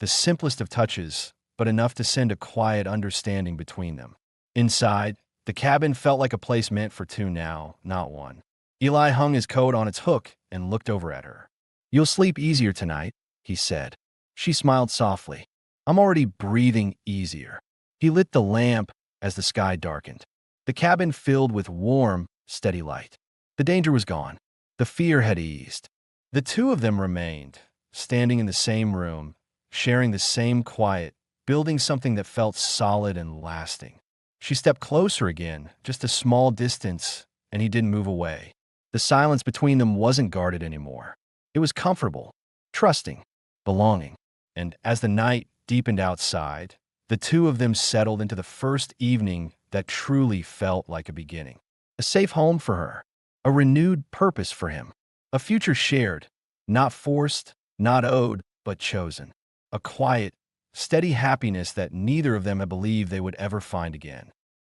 the simplest of touches, but enough to send a quiet understanding between them. Inside, the cabin felt like a place meant for two now, not one. Eli hung his coat on its hook and looked over at her. You'll sleep easier tonight, he said. She smiled softly. I'm already breathing easier. He lit the lamp as the sky darkened. The cabin filled with warm, steady light. The danger was gone. The fear had eased. The two of them remained, standing in the same room, sharing the same quiet, building something that felt solid and lasting. She stepped closer again, just a small distance, and he didn't move away. The silence between them wasn't guarded anymore. It was comfortable, trusting, belonging. And as the night deepened outside, the two of them settled into the first evening that truly felt like a beginning. A safe home for her, a renewed purpose for him, a future shared, not forced, not owed, but chosen. A quiet, steady happiness that neither of them had believed they would ever find again.